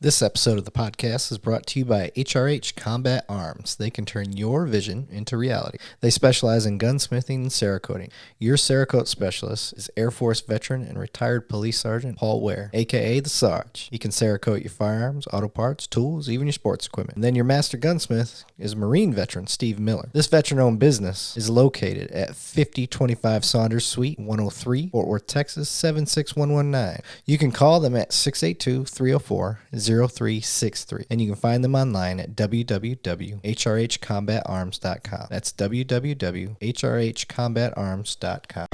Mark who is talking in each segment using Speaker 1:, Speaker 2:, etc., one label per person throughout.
Speaker 1: This episode of the podcast is brought to you by HRH Combat Arms. They can turn your vision into reality. They specialize in gunsmithing and Cerakoting. Your Cerakote specialist is Air Force veteran and retired police sergeant Paul Ware, aka the Sarge. He can Cerakote your firearms, auto parts, tools, even your sports equipment. And then your master gunsmith is Marine veteran Steve Miller. This veteran-owned business is located at 5025 Saunders Suite 103, Fort Worth, Texas 76119. You can call them at 682-304-0363, and you can find them online at www.hrhcombatarms.com. That's www.hrhcombatarms.com.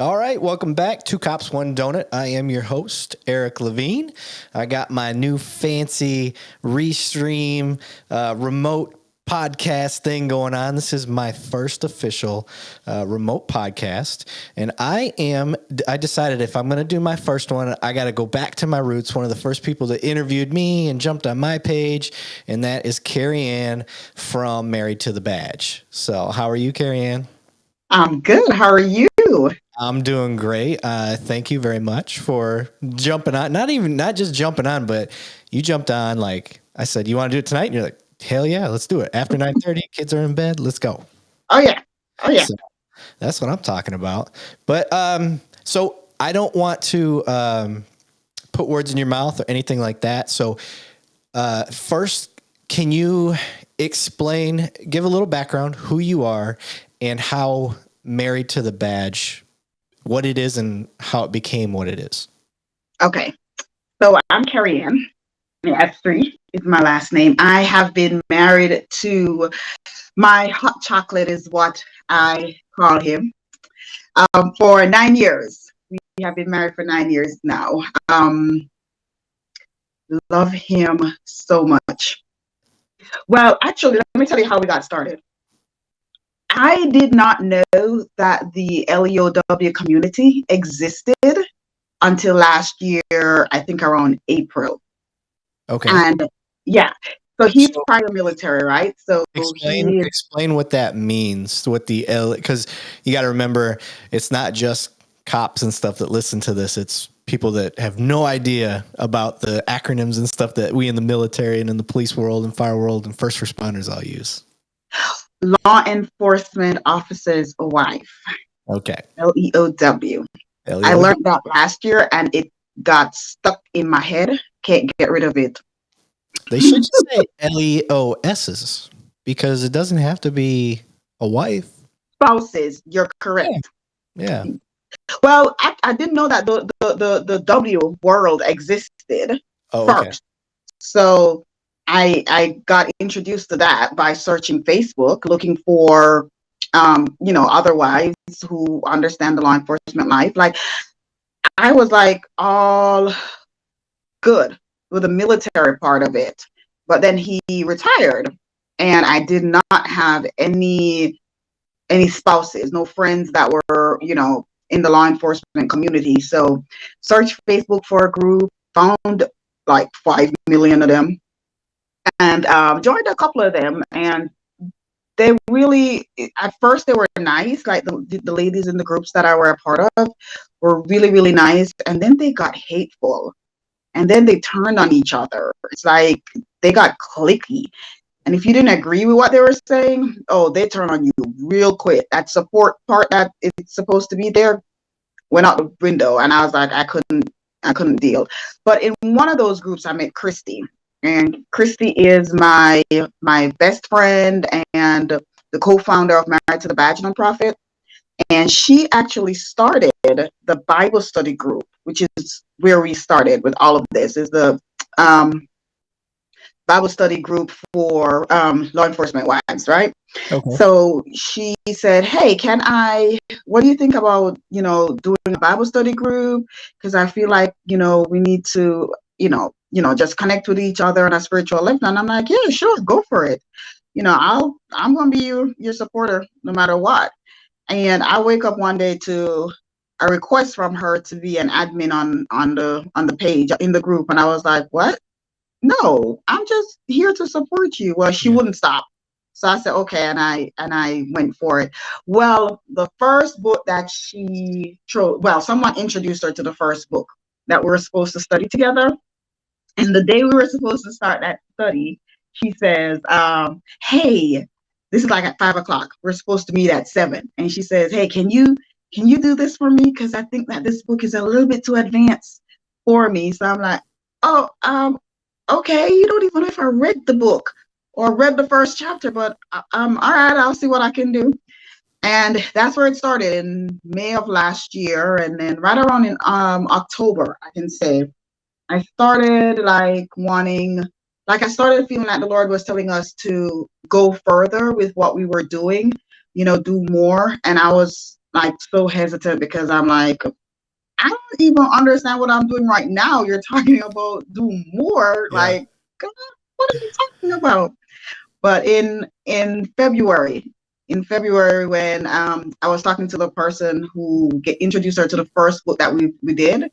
Speaker 1: All right, welcome back to Cops One Donut. I am your host, Eric Levine. I got my new fancy Restream remote podcast thing going on. This is my first official remote podcast, and I decided if I'm going to do my first one, I got to go back to my roots. One of the first people that interviewed me and jumped on my page, and that is Kerry-Ann from Married to the Badge. So how are you, Kerry-Ann?
Speaker 2: I'm good. How are you?
Speaker 1: I'm doing great. Thank you very much for jumping on. Not just jumping on, but you jumped on. Like I said, you want to do it tonight? And you're like, hell yeah, let's do it. After 9:30, kids are in bed. Let's go.
Speaker 2: Oh yeah.
Speaker 1: So that's what I'm talking about. But so I don't want to put words in your mouth or anything like that. So first, can you explain, give a little background, who you are, and how Married to the Badge, what it is and how it became what it is.
Speaker 2: Okay. So I'm Kerry-Ann. Astree is my last name. I have been married to my hot chocolate is what I call him for 9 years. We have been married for 9 years now. Love him so much. Well, actually, let me tell you how we got started. I did not know that the LEOW community existed until last year, I think around April.
Speaker 1: Okay.
Speaker 2: And yeah, so he's prior military, right? So
Speaker 1: explain what that means, what the because you got to remember, it's not just cops and stuff that listen to this. It's people that have no idea about the acronyms and stuff that we in the military and in the police world and fire world and first responders all use.
Speaker 2: Law enforcement officer's wife.
Speaker 1: Okay.
Speaker 2: LEOW. I learned that last year and it got stuck in my head. Can't get rid of it.
Speaker 1: They should just say LEOSs because it doesn't have to be a wife.
Speaker 2: Spouses, you're correct.
Speaker 1: Yeah.
Speaker 2: Well, I didn't know that the W world existed first. So I got introduced to that by searching Facebook, looking for, other wives who understand the law enforcement life. Like, I was like all good with the military part of it, but then he retired, and I did not have any spouses, no friends that were, in the law enforcement community. So, searched Facebook for a group, found like 5 million of them. And joined a couple of them, and they really, at first they were nice, like the ladies in the groups that I were a part of were really, really nice, and then they got hateful, and then they turned on each other. It's like they got cliquey, and if you didn't agree with what they were saying, they turn on you real quick. That support part that it's supposed to be there went out the window, and I was like, I couldn't deal. But in one of those groups, I met Christy. And Christy is my best friend and the co-founder of Married to the Badge nonprofit. And she actually started the Bible study group, which is where we started with all of this, is the Bible study group for law enforcement wives, right? Okay. So she said, hey, what do you think about, doing a Bible study group? Because I feel like, we need to, just connect with each other on a spiritual level. And I'm like, yeah, sure, go for it. I'm going to be your supporter no matter what. And I wake up one day to a request from her to be an admin on the page in the group. And I was like, what? no, I'm just here to support you. Well, she
Speaker 1: Yeah.
Speaker 2: wouldn't stop. So I said, okay, and I went for it. Well, the first book that someone introduced her to the first book that we were supposed to study together. And the day we were supposed to start that study, she says, hey, this is like at 5 o'clock. We're supposed to meet at 7. And she says, hey, can you do this for me? Because I think that this book is a little bit too advanced for me. So I'm like, oh, okay, you don't even know if I read the book or read the first chapter, but all right, I'll see what I can do. And that's where it started in May of last year. And then right around in October, I can say, I started I started feeling like the Lord was telling us to go further with what we were doing, do more. And I was like so hesitant because I'm like, I don't even understand what I'm doing right now. You're talking about do more.
Speaker 1: Yeah.
Speaker 2: Like, God, what are you talking about? But in February when I was talking to the person who introduced her to the first book that we did,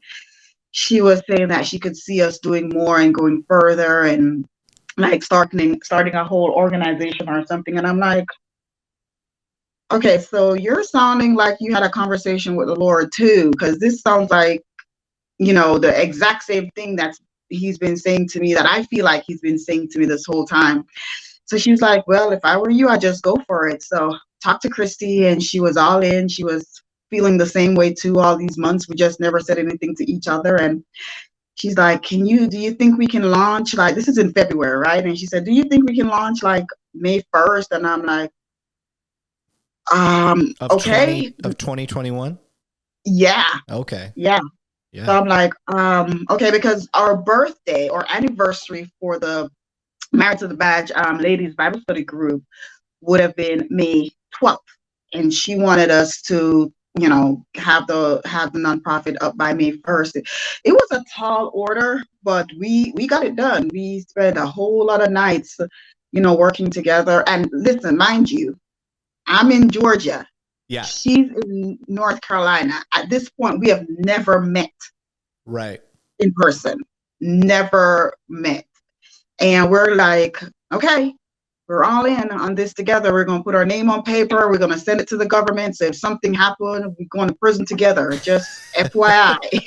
Speaker 2: she was saying that she could see us doing more and going further and like starting a whole organization or something. And I'm like, okay, so you're sounding like you had a conversation with the Lord too, because this sounds like, the exact same thing that he's been saying to me, that I feel like he's been saying to me this whole time. So she was like, well, if I were you, I'd just go for it. So talked to Christy and she was all in. She was feeling the same way too all these months. We just never said anything to each other. And she's like, do you think we can launch, like, this is in February, right? And she said, do you think we can launch like May 1st? And I'm like, okay.
Speaker 1: Of 2021?
Speaker 2: Yeah.
Speaker 1: Okay.
Speaker 2: Yeah.
Speaker 1: Yeah.
Speaker 2: So I'm like, okay, because our birthday or anniversary for the Married to the Badge ladies Bible study group would have been May 12th. And she wanted us to, have the nonprofit up by May 1st. It was a tall order, but we got it done. We spent a whole lot of nights, working together. And listen, mind you, I'm in Georgia.
Speaker 1: Yeah.
Speaker 2: She's in North Carolina. At this point, we have never met.
Speaker 1: Right.
Speaker 2: In person. Never met. And we're like, okay, we're all in on this together. We're going to put our name on paper. We're going to send it to the government. So if something happened, we're going to prison together. Just FYI.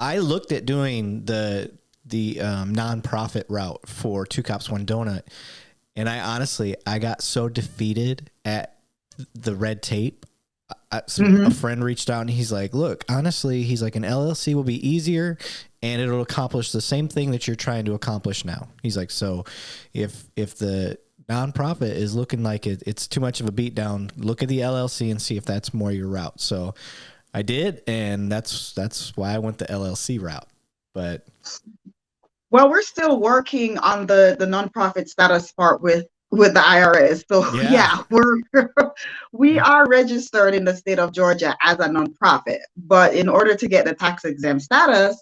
Speaker 1: I looked at doing the nonprofit route for Two Cops One Donut, and I got so defeated at the red tape. A friend reached out and he's like, look, honestly, he's like, an LLC will be easier and it'll accomplish the same thing that you're trying to accomplish now. He's like, so if the nonprofit is looking like it's too much of a beatdown, look at the LLC and see if that's more your route. So I did, and that's why I went the LLC route. But
Speaker 2: well, we're still working on the nonprofit status part with the IRS. So yeah, we are registered in the state of Georgia as a nonprofit, but in order to get the tax exempt status,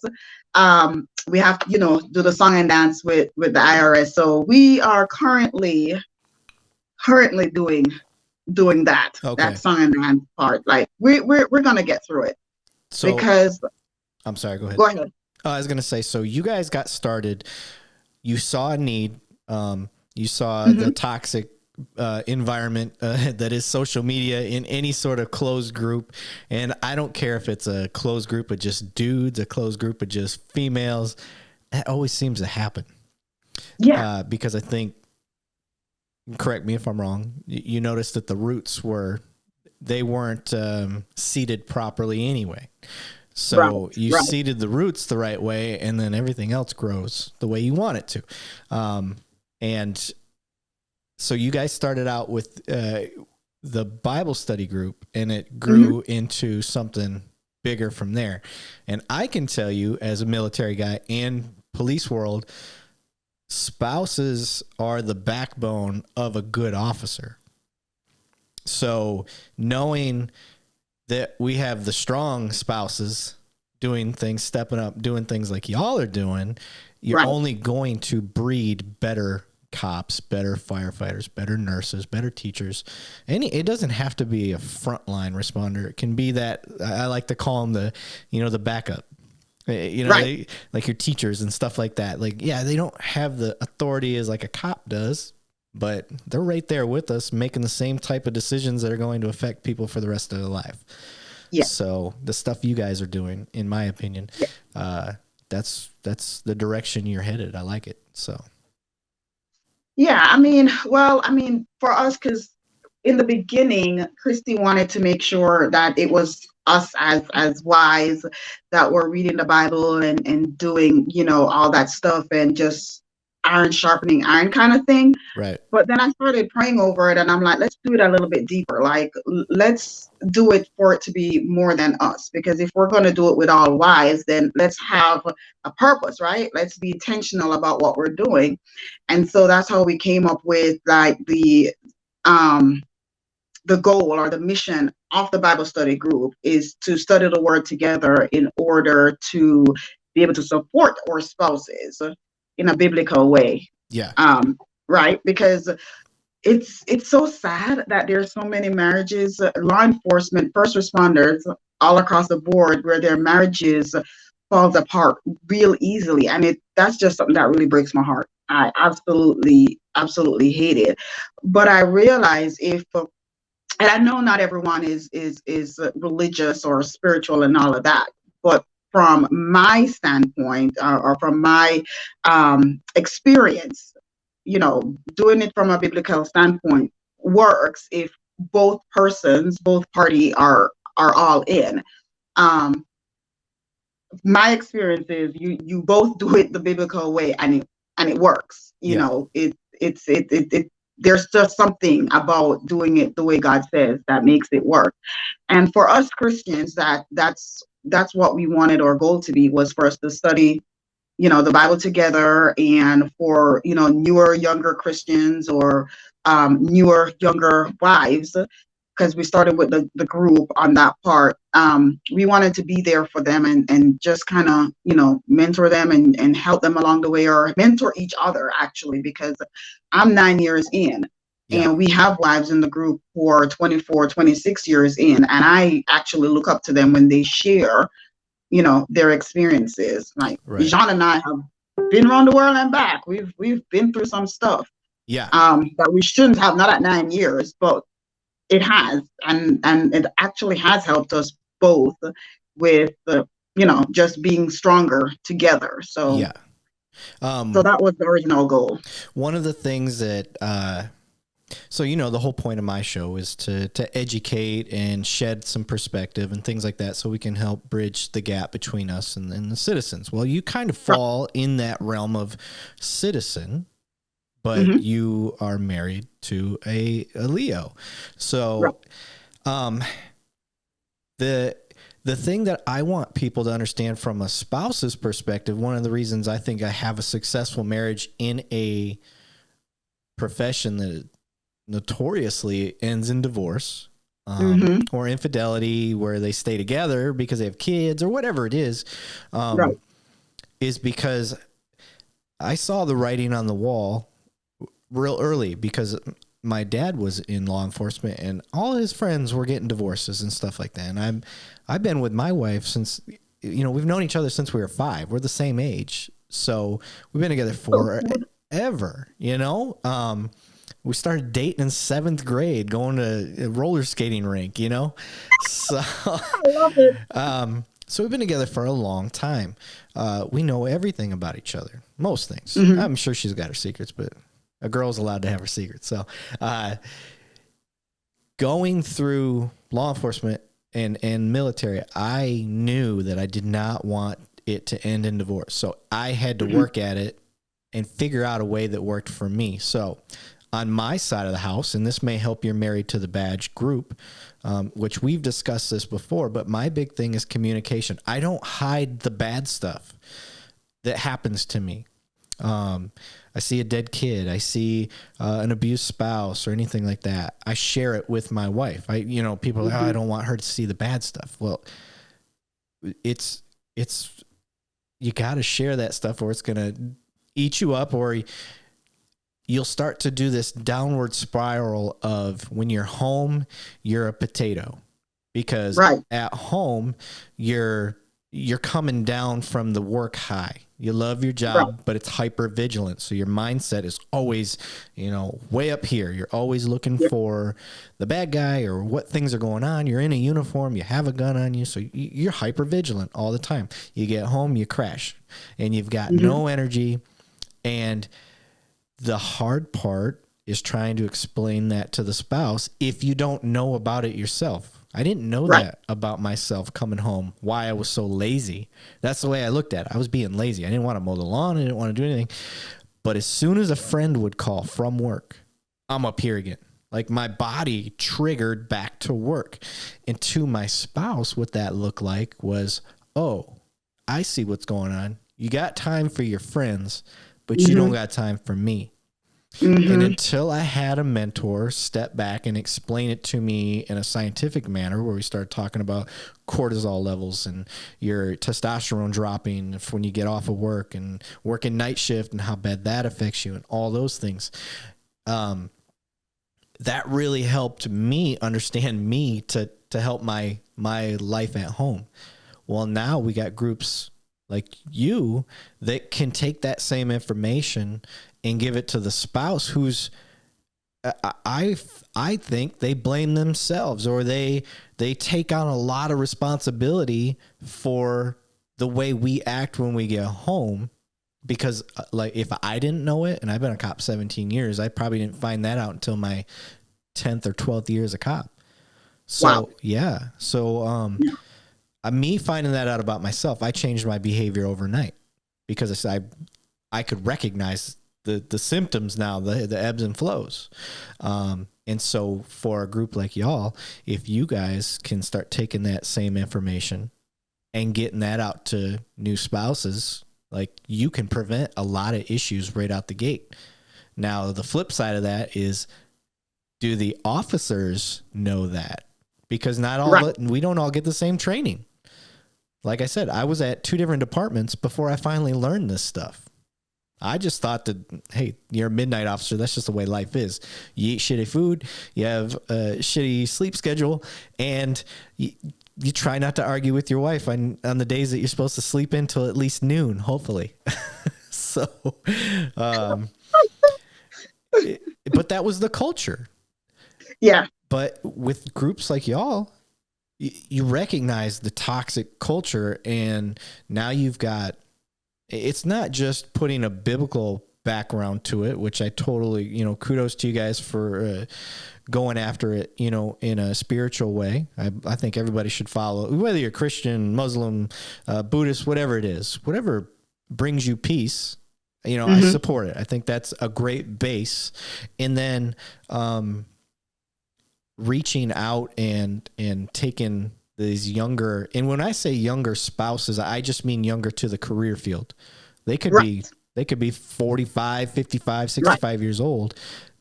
Speaker 2: we have to, do the song and dance with the IRS. So we are currently doing that, that song and dance part. Like we're gonna get through it. So because
Speaker 1: I'm sorry, go ahead.
Speaker 2: Go ahead.
Speaker 1: I was gonna say, so you guys got started. You saw a need. You saw the toxic environment that is social media in any sort of closed group. And I don't care if it's a closed group of just dudes, a closed group of just females. That always seems to happen.
Speaker 2: Yeah.
Speaker 1: Because I think, correct me if I'm wrong, you noticed that the roots weren't seeded properly anyway. So you seeded the roots the right way, and then everything else grows the way you want it to. And so you guys started out with the Bible study group, and it grew into something bigger from there. And I can tell you, as a military guy and police world, spouses are the backbone of a good officer. So knowing that we have the strong spouses doing things, stepping up, doing things like y'all are doing, you're only going to breed better cops, better firefighters, better nurses, better teachers. It doesn't have to be a frontline responder. It can be that, I like to call them the backup. You know, they, like your teachers and stuff like that. Like, yeah, they don't have the authority as like a cop does, but they're right there with us making the same type of decisions that are going to affect people for the rest of their life. Yeah. So the stuff you guys are doing, in my opinion, that's the direction you're headed. I like it. So.
Speaker 2: Yeah, I mean, for us, because in the beginning, Christy wanted to make sure that it was us as wise that were reading the Bible and doing, all that stuff and just iron sharpening iron kind of thing.
Speaker 1: Right.
Speaker 2: But then I started praying over it and I'm like, let's do it a little bit deeper. Like, let's do it for it to be more than us. Because if we're going to do it with all wise, then let's have a purpose, right? Let's be intentional about what we're doing. And so that's how we came up with like the goal or the mission of the Bible study group is to study the word together in order to be able to support our spouses in a biblical way.
Speaker 1: Yeah.
Speaker 2: Right, because it's so sad that there's so many marriages, law enforcement, first responders, all across the board, where their marriages falls apart real easily, and that's just something that really breaks my heart. I absolutely hate it. But I realize and I know not everyone is religious or spiritual and all of that, but from my standpoint or from my experience, doing it from a biblical standpoint works if both party are all in. My experience is you both do it the biblical way and it works. There's just something about doing it the way God says that makes it work. And for us Christians, that's what we wanted our goal to be, was for us to study the Bible together, and for, newer, younger Christians or newer, younger wives, because we started with the group on that part. We wanted to be there for them and just kind of, mentor them and help them along the way, or mentor each other, actually, because I'm 9 years in. Yeah. And we have wives in the group who are 24, 26 years in, and I actually look up to them when they share their experiences. Like, right. Jean and I have been around the world and back. We've been through some stuff.
Speaker 1: Yeah.
Speaker 2: That we shouldn't have, not at 9 years, but it has, and it actually has helped us both with just being stronger together. So
Speaker 1: yeah.
Speaker 2: So that was the original goal.
Speaker 1: One of the things that so, the whole point of my show is to educate and shed some perspective and things like that, so we can help bridge the gap between us and the citizens. Well, you kind of fall in that realm of citizen, but mm-hmm. you are married to a Leo. So the thing that I want people to understand from a spouse's perspective, one of the reasons I think I have a successful marriage in a profession that notoriously ends in divorce mm-hmm. or infidelity, where they stay together because they have kids or whatever it is, is because I saw the writing on the wall real early, because my dad was in law enforcement and all his friends were getting divorces and stuff like that. And I've been with my wife since, we've known each other since we were 5. We're the same age. So we've been together forever, we started dating in 7th grade, going to a roller skating rink, So, I love it. So we've been together for a long time. We know everything about each other, most things. Mm-hmm. I'm sure she's got her secrets, but a girl's allowed to have her secrets. So, going through law enforcement and military, I knew that I did not want it to end in divorce. So I had to mm-hmm. work at it and figure out a way that worked for me. So on my side of the house, and this may help your Married to the Badge group, which we've discussed this before, but my big thing is communication. I don't hide the bad stuff that happens to me. I see a dead kid, I see an abused spouse or anything like that, I share it with my wife. People mm-hmm. are like, I don't want her to see the bad stuff. Well, it's you got to share that stuff, or it's going to eat you up, or you'll start to do this downward spiral of, when you're home, you're a potato, because at home you're you're coming down from the work high. You love your job,
Speaker 2: Right.
Speaker 1: but it's hyper vigilant. So your mindset is always, way up here. You're always looking
Speaker 2: Yeah.
Speaker 1: for the bad guy or what things are going on. You're in a uniform. You have a gun on you. So you're hyper vigilant all the time. You get home, you crash, and you've got no energy. And the hard part is trying to explain that to the spouse if you don't know about it yourself. I didn't know that about myself coming home, why I was so lazy. That's the way I looked at it. I was being lazy. I didn't want to mow the lawn. I didn't want to do anything. But as soon as a friend would call from work, I'm up here again. Like my body triggered back to work. And to my spouse, what that looked like was, oh, I see what's going on. You got time for your friends, but you don't got time for me. And until I had a mentor step back and explain it to me in a scientific manner, where we started talking about cortisol levels and your testosterone dropping when you get off of work and working night shift and how bad that affects you and all those things, that really helped me understand me to help my life at home. Well, now we got groups like you that can take that same information and give it to the spouse who's, I think they blame themselves, or they take on a lot of responsibility for the way we act when we get home. Because like, if I didn't know it, and I've been a cop 17 years, I probably didn't find that out until my 10th or 12th year as a cop. So, yeah. So, me finding that out about myself, I changed my behavior overnight because I could recognize the symptoms now, the ebbs and flows. And so for a group like y'all, if you guys can start taking that same information and getting that out to new spouses, like, you can prevent a lot of issues right out the gate. Now, the flip side of that is, do the officers know that? Because not all, we don't all get the same training. Like I said, I was at 2 different departments before I finally learned this stuff. I just thought that, hey, you're a midnight officer. That's just the way life is. You eat shitty food, you have a shitty sleep schedule, and you try not to argue with your wife on the days that you're supposed to sleep in till at least noon, hopefully. So, but that was the culture.
Speaker 2: Yeah.
Speaker 1: But with groups like y'all, you recognize the toxic culture, and now you've got, it's not just putting a biblical background to it, which I totally, kudos to you guys for going after it, in a spiritual way. I think everybody should follow, whether you're Christian, Muslim, Buddhist, whatever it is, whatever brings you peace. I support it. I think that's a great base. And then reaching out and taking these younger, and when I say younger spouses, I just mean younger to the career field. They could be 45, 55, 65 years old,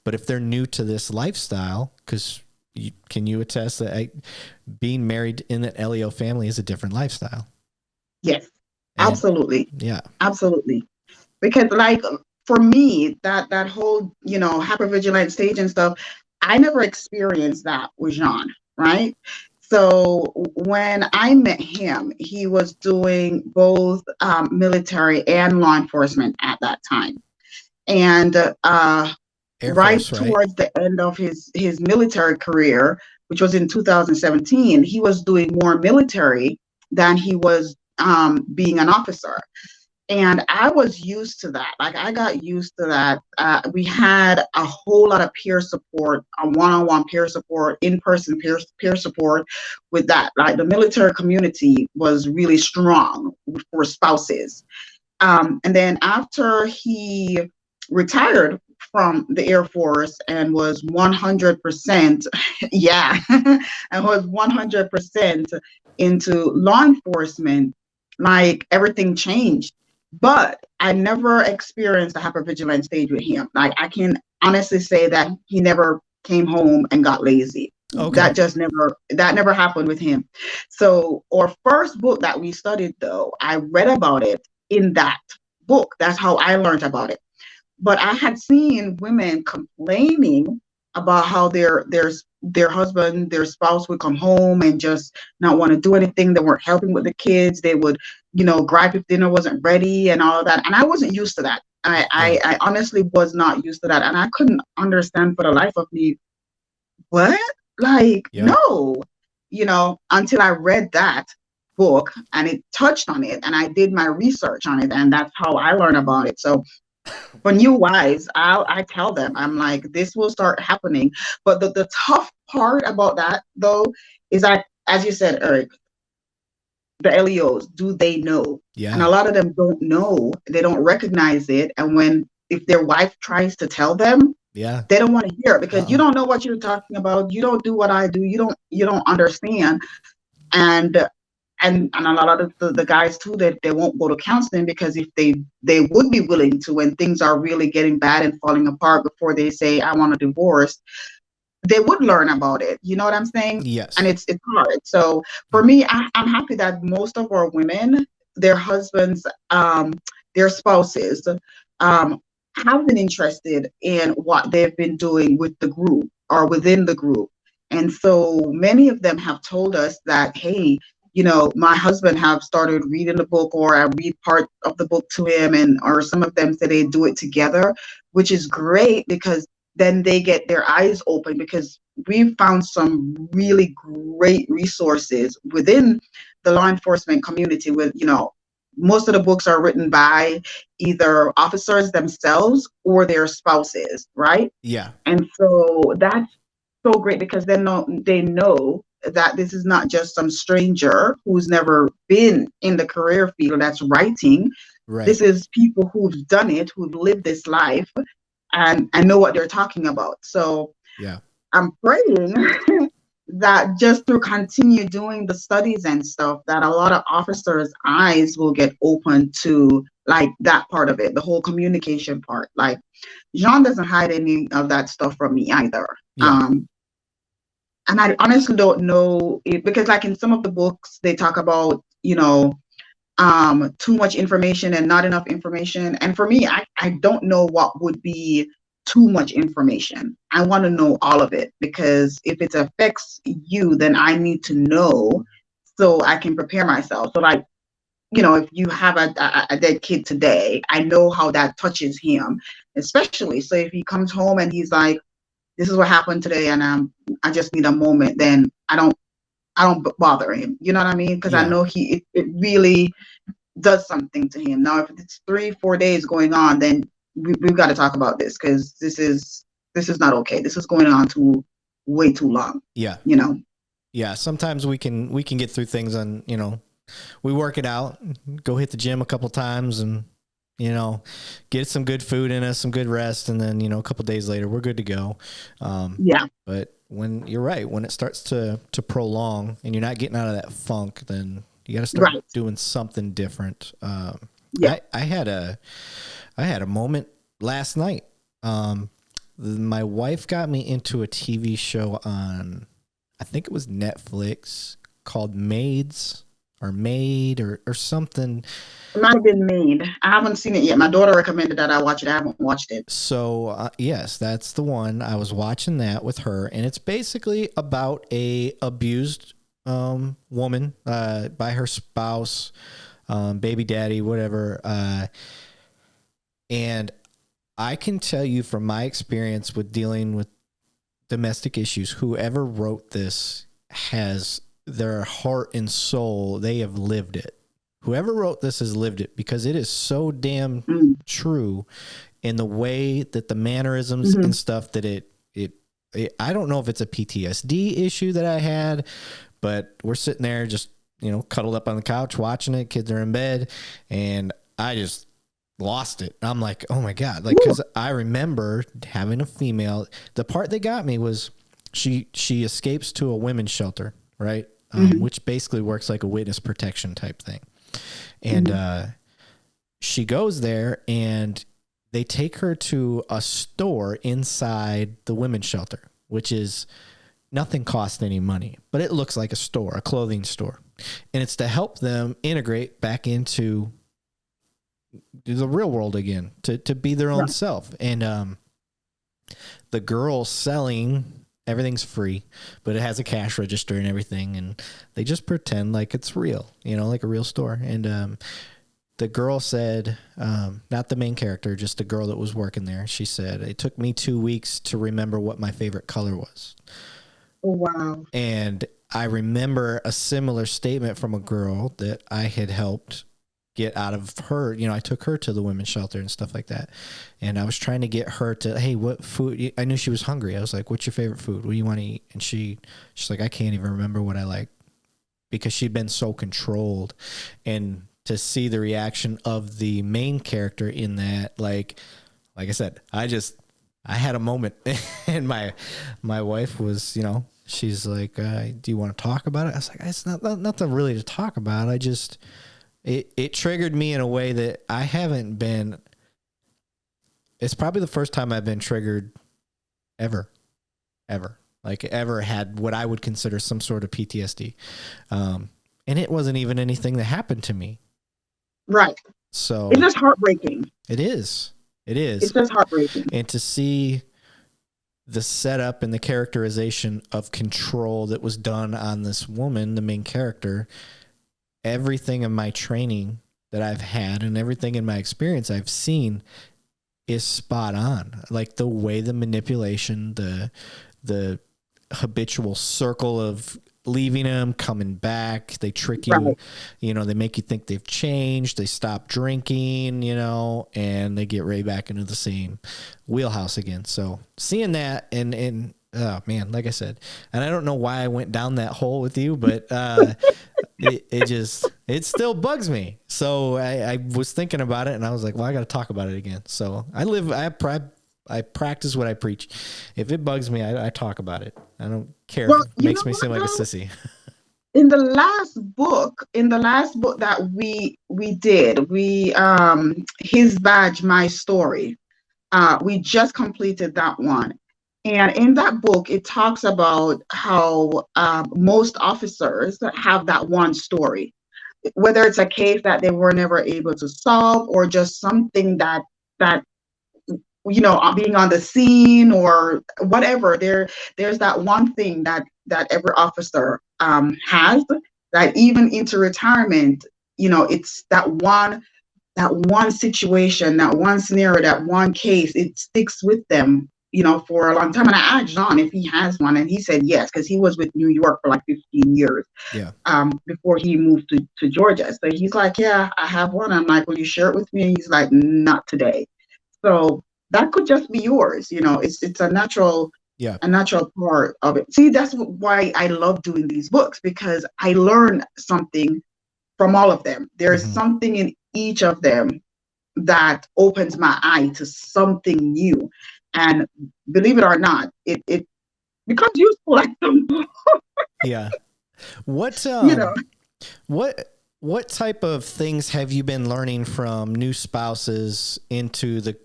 Speaker 1: but if they're new to this lifestyle, because can you attest that being married in an LEO family is a different lifestyle?
Speaker 2: Yes, absolutely.
Speaker 1: Yeah,
Speaker 2: absolutely. Because like for me, that whole, hypervigilant stage and stuff, I never experienced that with Jean, right? So when I met him, he was doing both military and law enforcement at that time. And right towards the end of his military career, which was in 2017, he was doing more military than he was being an officer. And I was used to that. Like, I got used to that. We had a whole lot of peer support, a one-on-one peer support, in-person peer support with that. Like, the military community was really strong for spouses. And then after he retired from the Air Force and was 100%, and was 100% into law enforcement, like, everything changed. But I never experienced a hypervigilant stage with him. Like, I can honestly say that he never came home and got lazy. Okay. That never happened with him. So our first book that we studied, though, I read about it in that book. That's how I learned about it. But I had seen women complaining about how their husband, their spouse would come home and just not want to do anything. They weren't helping with the kids. They would, gripe if dinner wasn't ready and all of that. And I wasn't used to that. I honestly was not used to that. And I couldn't understand for the life of me, what? Like, no, until I read that book and it touched on it and I did my research on it. And that's how I learned about it. So for new wives, I tell them, I'm like, this will start happening. But the tough part about that, though, is that, as you said, Eric, the LEOs, do they know?
Speaker 1: Yeah.
Speaker 2: And a lot of them don't know. They don't recognize it. And if their wife tries to tell them, they don't want to hear it because you don't know what you're talking about. You don't do what I do. You don't understand. And a lot of the guys too, that they won't go to counseling because if they would be willing to, when things are really getting bad and falling apart before they say, I want a divorce, they would learn about it. You know what I'm saying?
Speaker 1: Yes.
Speaker 2: And it's hard. So for me, I'm happy that most of our women, their husbands, their spouses, have been interested in what they've been doing with the group or within the group. And so many of them have told us that, hey, my husband have started reading the book, or I read part of the book to him, or some of them say they do it together, which is great because then they get their eyes open, because we've found some really great resources within the law enforcement community with, most of the books are written by either officers themselves or their spouses, right?
Speaker 1: Yeah.
Speaker 2: And so that's so great because they know that this is not just some stranger who's never been in the career field that's writing.
Speaker 1: Right.
Speaker 2: This is people who've done it, who've lived this life and know what they're talking about. So
Speaker 1: yeah,
Speaker 2: I'm praying that just through continue doing the studies and stuff, that a lot of officers' eyes will get open to like that part of it, the whole communication part. Like Jean doesn't hide any of that stuff from me either.
Speaker 1: Yeah.
Speaker 2: And I honestly don't know because like in some of the books they talk about, too much information and not enough information. And for me, I don't know what would be too much information. I want to know all of it, because if it affects you, then I need to know so I can prepare myself. So like, if you have a dead kid today, I know how that touches him, especially. So if he comes home and he's like, this is what happened today, and I just need a moment, then I don't bother him. You know what I mean? Because I know it really does something to him. Now, if it's 3-4 days going on, then we've got to talk about this, because this is not okay. This is going on way too long.
Speaker 1: Yeah. Yeah. Sometimes we can get through things on, we work it out, go hit the gym a couple times and, get some good food in us, some good rest. And then, a couple days later, we're good to go. But when you're right, when it starts to prolong and you're not getting out of that funk, then you got to start doing something different. I had a moment last night. My wife got me into a TV show on, I think it was Netflix, called Maids or Maid or something.
Speaker 2: It might have been Maid. I haven't seen it yet. My daughter recommended that I watch it. I haven't watched it.
Speaker 1: So yes, that's the one. I was watching that with her, and it's basically about a abused woman by her spouse, baby daddy, whatever. And I can tell you from my experience with dealing with domestic issues, whoever wrote this has their heart and soul. They have lived it. Whoever wrote this has lived it, because it is so damn true in the way that the mannerisms and stuff that it I don't know if it's a PTSD issue that I had, but we're sitting there just, cuddled up on the couch watching it. Kids are in bed, and I just lost it. I'm like, oh my God. Like, cause I remember having a female, the part that got me was she escapes to a women's shelter, right? Which basically works like a witness protection type thing. And, she goes there and they take her to a store inside the women's shelter, which is nothing costs any money, but it looks like a store, a clothing store. And it's to help them integrate back into the real world again, to be their own self. And The girl selling, everything's free, but it has a cash register and everything, and they just pretend like it's real, like a real store. And the girl said, not the main character, just the girl that was working there, she said, it took me 2 weeks to remember what my favorite color was.
Speaker 2: Oh, wow.
Speaker 1: And I remember a similar statement from a girl that I had helped get out of her. I took her to the women's shelter and stuff like that. And I was trying to get her to, hey, what food? I knew she was hungry. I was like, what's your favorite food? What do you want to eat? And she's like, I can't even remember what I like, because she'd been so controlled. And to see the reaction of the main character in that, like I said, I had a moment. And my wife was, she's like, do you want to talk about it? I was like, it's not nothing really to talk about. It triggered me in a way that I haven't been. It's probably the first time I've been triggered ever, like ever had what I would consider some sort of PTSD. And it wasn't even anything that happened to me.
Speaker 2: Right.
Speaker 1: So
Speaker 2: it's just heartbreaking.
Speaker 1: It is.
Speaker 2: It's just heartbreaking.
Speaker 1: And to see the setup and the characterization of control that was done on this woman, the main character, everything in my training that I've had and everything in my experience I've seen is spot on. Like the way the manipulation, the habitual circle of leaving them, coming back, they trick you,
Speaker 2: right.
Speaker 1: They make you think they've changed, they stop drinking, and they get right back into the same wheelhouse again. So seeing that and oh man, like I said, and I don't know why I went down that hole with you, but it still bugs me. So I was thinking about it and I was like, well, I got to talk about it again. So I practice what I preach. If it bugs me, I talk about it. I don't care if it makes me seem like a sissy.
Speaker 2: In the last book that we did, His Badge, My Story, we just completed that one. And in that book, it talks about how most officers have that one story, whether it's a case that they were never able to solve or just something that being on the scene or whatever. There's that one thing that every officer has, that even into retirement, it's that one situation, that one scenario, that one case, it sticks with them, for a long time. And I asked John if he has one, and he said yes, because he was with New York for like 15 years.
Speaker 1: Yeah.
Speaker 2: Before he moved to Georgia. So he's like, yeah, I have one. I'm like, will you share it with me? And he's like, not today. So that could just be yours. It's a natural, a natural part of it. See, that's why I love doing these books, because I learn something from all of them. There's something in each of them that opens my eye to something new. And believe it or not, it becomes useful at some point.
Speaker 1: Yeah. What type of things have you been learning from new spouses into the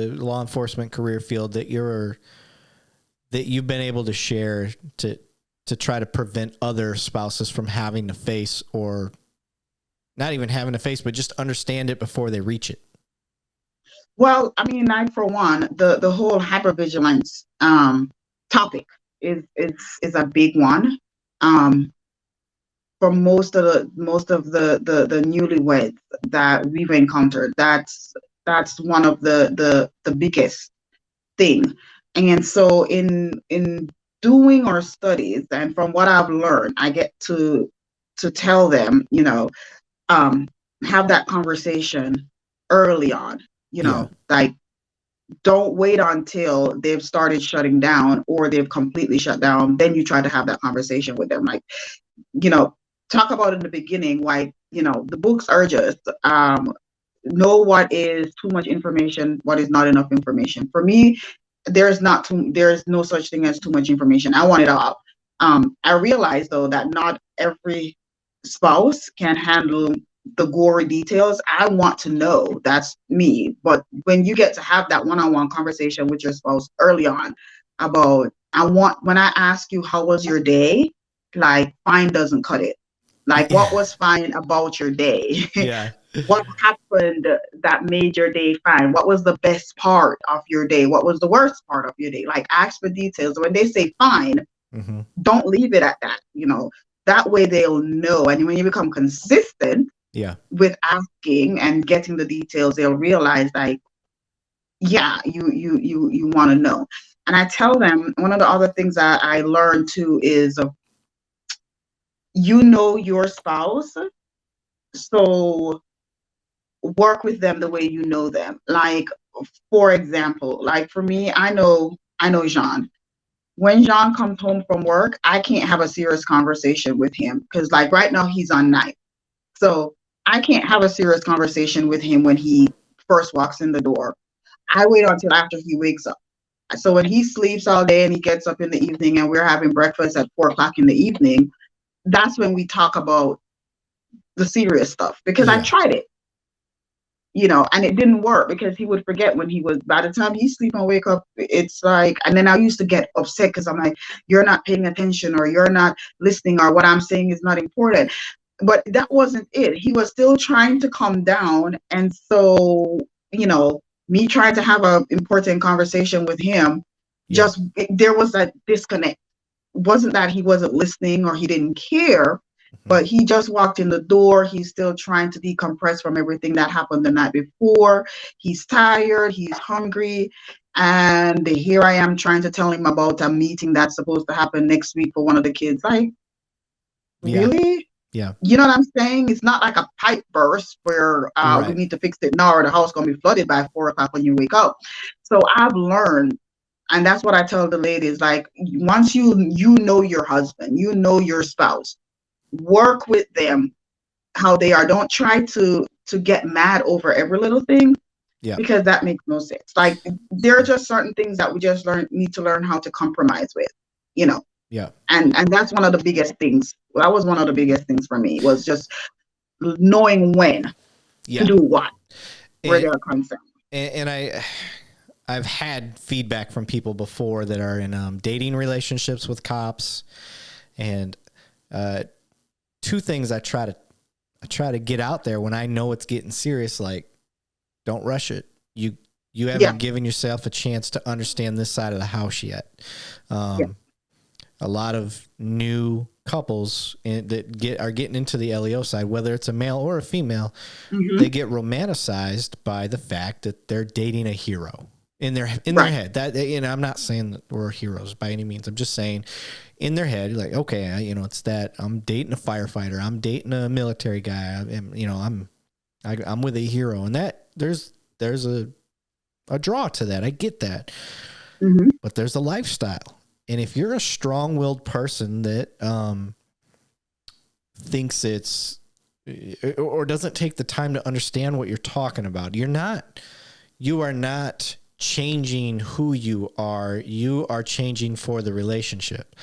Speaker 1: law enforcement career field that you've been able to share to try to prevent other spouses from having to face, or not even having to face, but just understand it before they reach it?
Speaker 2: Well, I mean, for one, the whole hypervigilance topic is a big one. For most of the newlyweds that we've encountered, that's one of the biggest thing. And so in doing our studies, and from what I've learned, I get to tell them, have that conversation early on, like, don't wait until they've started shutting down or they've completely shut down. Then you try to have that conversation with them. Like, talk about in the beginning, why, the books urge us, know what is too much information, what is not enough information. For me, there's no such thing as too much information. I want it all. I realize though that not every spouse can handle the gory details. I want to know, that's me. But when you get to have that one-on-one conversation with your spouse early on about, when I ask you, how was your day? Like, fine doesn't cut it. Like, what was fine about your day?
Speaker 1: Yeah.
Speaker 2: What happened that made your day fine? What was the best part of your day? What was the worst part of your day? Like, ask for details. When they say fine, don't leave it at that. That way they'll know. And when you become consistent with asking and getting the details, they'll realize, like, yeah, you want to know. And I tell them, one of the other things that I learned too is, your spouse, so work with them the way you know them. Like, for example, like for me, I know Jean. When Jean comes home from work, I can't have a serious conversation with him because, like, right now he's on night. So I can't have a serious conversation with him when he first walks in the door. I wait until after he wakes up. So when he sleeps all day and he gets up in the evening and we're having breakfast at 4 o'clock in the evening, that's when we talk about the serious stuff, because I tried it, and it didn't work because he would forget by the time he sleep and wake up, it's like, and then I used to get upset because I'm like, you're not paying attention, or you're not listening, or what I'm saying is not important. But that wasn't it. He was still trying to calm down. And so, me trying to have an important conversation with him, there was that disconnect. It wasn't that he wasn't listening or he didn't care, but he just walked in the door. He's still trying to decompress from everything that happened the night before. He's tired. He's hungry. And here I am trying to tell him about a meeting that's supposed to happen next week for one of the kids. Like, really?
Speaker 1: Yeah.
Speaker 2: You know what I'm saying? It's not like a pipe burst where we need to fix it now or the house going to be flooded by 4 o'clock when you wake up. So I've learned, and that's what I tell the ladies, like, once you know your husband, you know your spouse, work with them how they are. Don't try to get mad over every little thing, because that makes no sense. Like, there are just certain things that we just need to learn how to compromise with, And that's one of the biggest things. That was one of the biggest things for me, was just knowing when to do what, where they're concerned.
Speaker 1: And I've had feedback from people before that are in dating relationships with cops, and two things I try to get out there when I know it's getting serious. Like, don't rush it. You haven't given yourself a chance to understand this side of the house yet. A lot of new couples that are getting into the LEO side, whether it's a male or a female, they get romanticized by the fact that they're dating a hero in their head. That, I'm not saying that we're heroes by any means. I'm just saying, in their head, like, okay, it's that I'm dating a firefighter, I'm dating a military guy, I'm with a hero, and that there's a draw to that. I get that, but there's a lifestyle. And if you're a strong-willed person that thinks it's or doesn't take the time to understand what you're talking about, you are not changing who you are. You are changing for the relationship.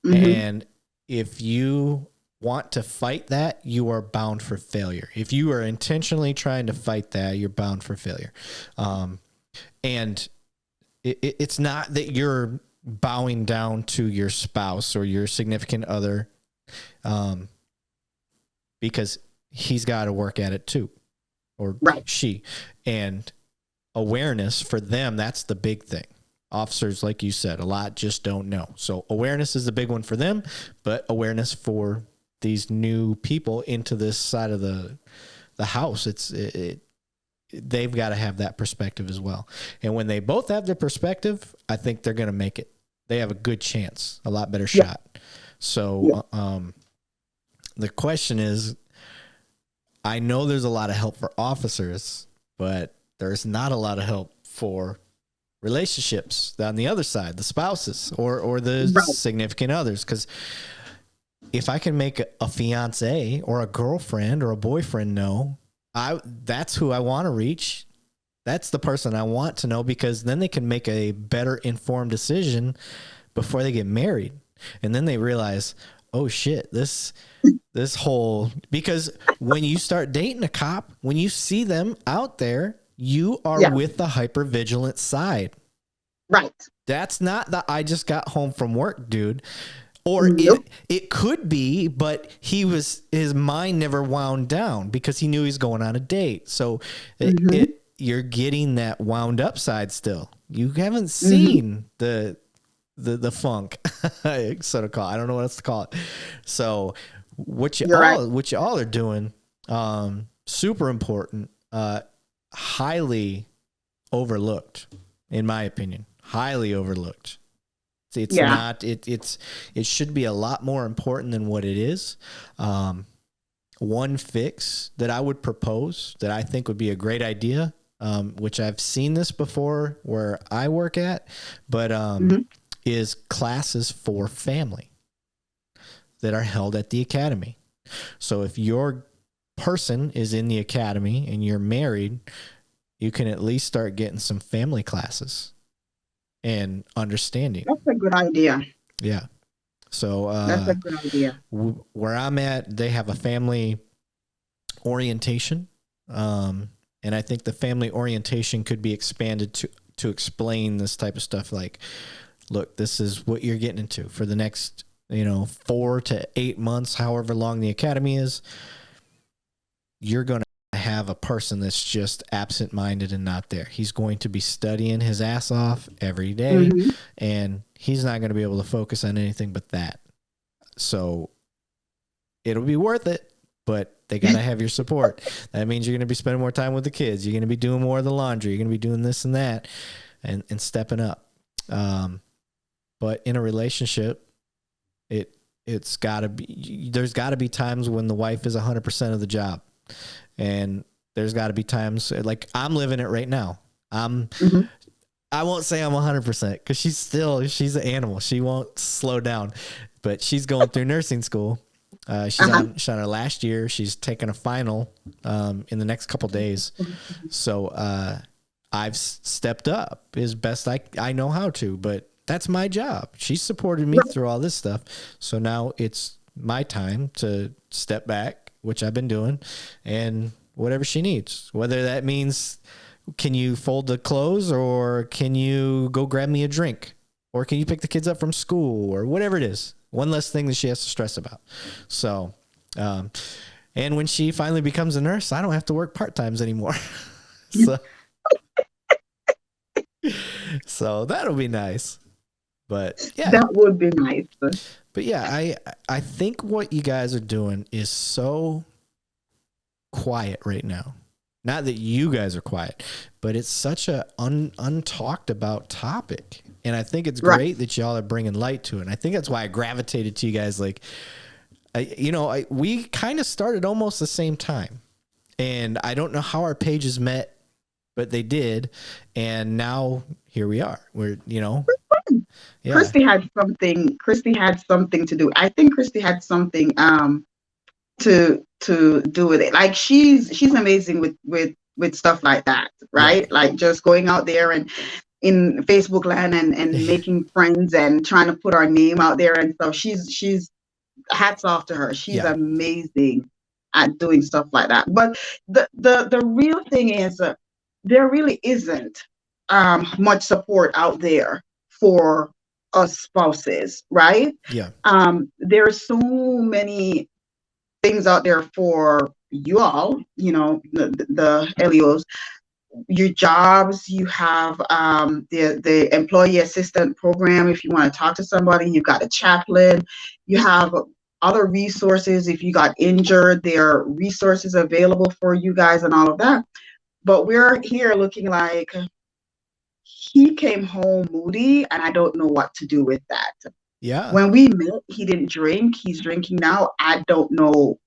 Speaker 1: And if you want to fight that, you are bound for failure. If you are intentionally trying to fight that, you're bound for failure. And it's not that you're bowing down to your spouse or your significant other, because he's got to work at it too, or she. And awareness for them, that's the big thing. Officers, like you said, a lot just don't know. So awareness is the big one for them, but awareness for these new people into this side of the house, they've got to have that perspective as well. And when they both have their perspective, I think they're going to make it. They have a good chance, a lot better shot. So the question is, I know there's a lot of help for officers, but there's not a lot of help for relationships on the other side, the spouses or the significant others. Because if I can make a fiance or a girlfriend or a boyfriend know, that's who I want to reach. That's the person I want to know, because then they can make a better informed decision before they get married. And then they realize, oh shit, this whole, because when you start dating a cop, when you see them out there, you are with the hypervigilant side.
Speaker 2: Right.
Speaker 1: That's not the I just got home from work dude. Or
Speaker 2: Nope.
Speaker 1: it could be, but his mind never wound down because he knew he's going on a date. So you're getting that wound up side still. You haven't seen the funk, so to call it. I don't know what else to call it. So what you all are doing, super important, highly overlooked, in my opinion, highly overlooked. It's not, it should be a lot more important than what it is. One fix that I would propose that I think would be a great idea, which I've seen this before where I work at, but is classes for family that are held at the academy. So if your person is in the academy and you're married, you can at least start getting some family classes and understanding.
Speaker 2: That's a good idea.
Speaker 1: Yeah. So
Speaker 2: that's a good idea.
Speaker 1: Where I'm at, they have a family orientation. And I think the family orientation could be expanded to explain this type of stuff. Like, look, this is what you're getting into for the next, 4 to 8 months, however long the academy is. You're going to have a person that's just absent-minded and not there. He's going to be studying his ass off every day, and he's not going to be able to focus on anything but that. So it'll be worth it, but they got to have your support. That means you're going to be spending more time with the kids. You're going to be doing more of the laundry. You're going to be doing this and that and stepping up. But in a relationship, it's got to be, there's got to be times when the wife is 100% of the job. And there's got to be times like I'm living it right now. I won't say I'm 100% because she's an animal. She won't slow down, but she's going through nursing school. She's on her last year. She's taking a final in the next couple days. So I've stepped up as best I know how to, but that's my job. She's supported me through all this stuff. So now it's my time to step back, which I've been doing, and whatever she needs, whether that means, can you fold the clothes, or can you go grab me a drink, or can you pick the kids up from school, or whatever it is. One less thing that she has to stress about. So, and when she finally becomes a nurse, I don't have to work part-times anymore. So that'll be nice. But yeah,
Speaker 2: that would be nice.
Speaker 1: But yeah, I think what you guys are doing is so quiet right now. Not that you guys are quiet, but it's such a untalked about topic. And I think it's great that y'all are bringing light to it. And I think that's why I gravitated to you guys. Like, we kind of started almost the same time. And I don't know how our pages met, but they did. And now here we are. We're, yeah.
Speaker 2: Christy had something to do. I think Christy had something to do with it. Like she's amazing with stuff like that, right? Yeah. Like just going out there and in Facebook land and making friends and trying to put our name out there and stuff. She's hats off to her. She's amazing at doing stuff like that. But the real thing is there really isn't much support out there for us spouses, right?
Speaker 1: Yeah.
Speaker 2: There are so many things out there for you all, the LEOs, your jobs. You have the employee assistant program. If you want to talk to somebody, you've got a chaplain. You have other resources. If you got injured, there are resources available for you guys and all of that. But we're here looking like he came home moody, and I don't know what to do with that.
Speaker 1: Yeah.
Speaker 2: When we met, he didn't drink. He's drinking now. I don't know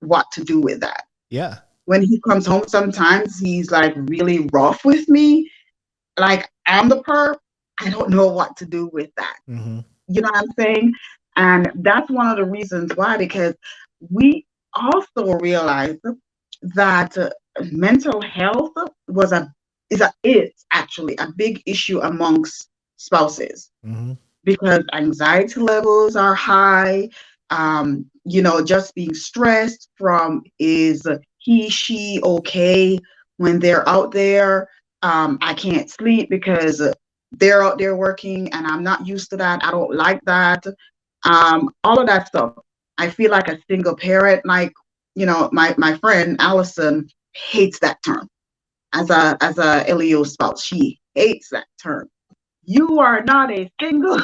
Speaker 2: what to do with that.
Speaker 1: Yeah.
Speaker 2: When he comes home, sometimes he's like really rough with me. Like I'm the perp. I don't know what to do with that.
Speaker 1: Mm-hmm.
Speaker 2: You know what I'm saying? And that's one of the reasons why, because we also realized that mental health is actually a big issue amongst spouses.
Speaker 1: Mm-hmm.
Speaker 2: Because anxiety levels are high. Just being stressed from, is she okay when they're out there? I can't sleep because they're out there working and I'm not used to that. I don't like that. all of that stuff. I feel like a single parent, like, my friend Allison hates that term as a LEO spouse. She hates that term. You are not a single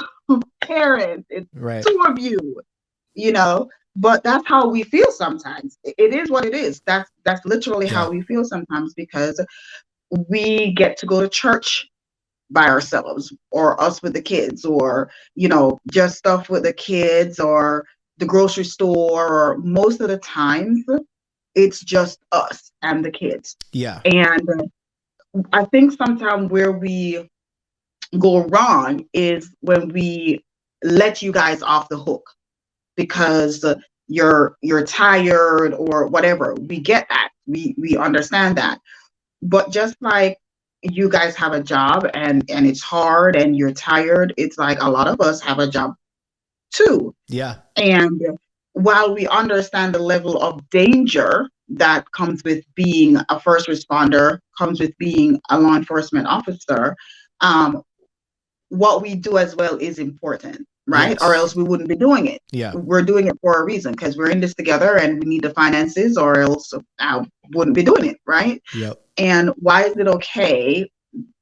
Speaker 2: parent. It's
Speaker 1: Right.
Speaker 2: two of you, but that's how we feel sometimes. It is what it is. That's literally how we feel sometimes, because we get to go to church by ourselves, or us with the kids, or just stuff with the kids, or the grocery store, or most of the times it's just us and the kids.
Speaker 1: Yeah.
Speaker 2: And I think sometimes where we go wrong is when we let you guys off the hook because you're tired or whatever. We get that. We understand that. But just like you guys have a job, and it's hard and you're tired, it's like a lot of us have a job too.
Speaker 1: Yeah.
Speaker 2: And while we understand the level of danger that comes with being a first responder, comes with being a law enforcement officer, what we do as well is important, right?
Speaker 1: Yes.
Speaker 2: Or else we wouldn't be doing it.
Speaker 1: Yeah.
Speaker 2: We're doing it for a reason, because we're in this together and we need the finances, or else I wouldn't be doing it, right?
Speaker 1: Yep.
Speaker 2: And why is it okay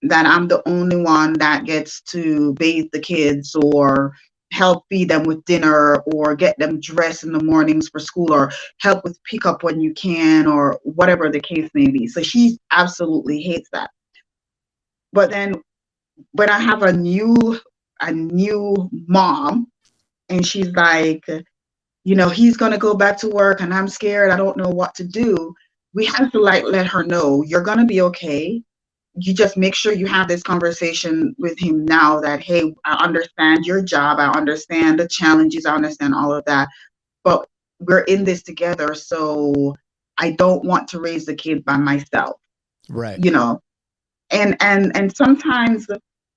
Speaker 2: that I'm the only one that gets to bathe the kids, or help feed them with dinner, or get them dressed in the mornings for school, or help with pickup when you can, or whatever the case may be? So she absolutely hates that. But then when I have a new mom, and she's like, he's gonna go back to work and I'm scared, I don't know what to do. We have to let her know, you're gonna be okay. You just make sure you have this conversation with him now, that, hey, I understand your job, I understand the challenges, I understand all of that, but we're in this together, so I don't want to raise the kid by myself.
Speaker 1: Right.
Speaker 2: And sometimes,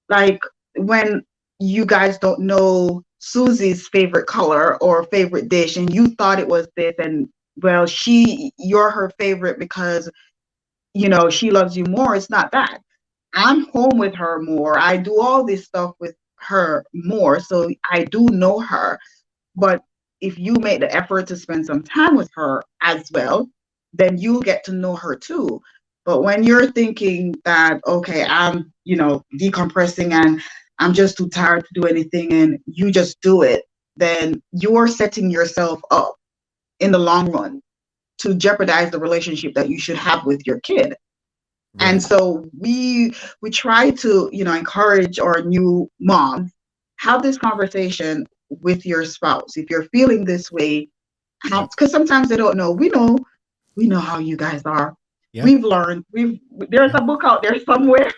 Speaker 2: like, when you guys don't know Susie's favorite color or favorite dish, and you thought it was this, and well, you're her favorite because she loves you more. It's not that. I'm home with her more. I do all this stuff with her more, so I do know her. But if you make the effort to spend some time with her as well, then you get to know her too. But when you're thinking that, okay, I'm, decompressing and I'm just too tired to do anything, and you just do it, then you're setting yourself up in the long run to jeopardize the relationship that you should have with your kid. Right. And so we try to, encourage our new moms, have this conversation with your spouse. If you're feeling this way, because sometimes they don't know. We know how you guys are. Yeah. We've learned. There's a book out there somewhere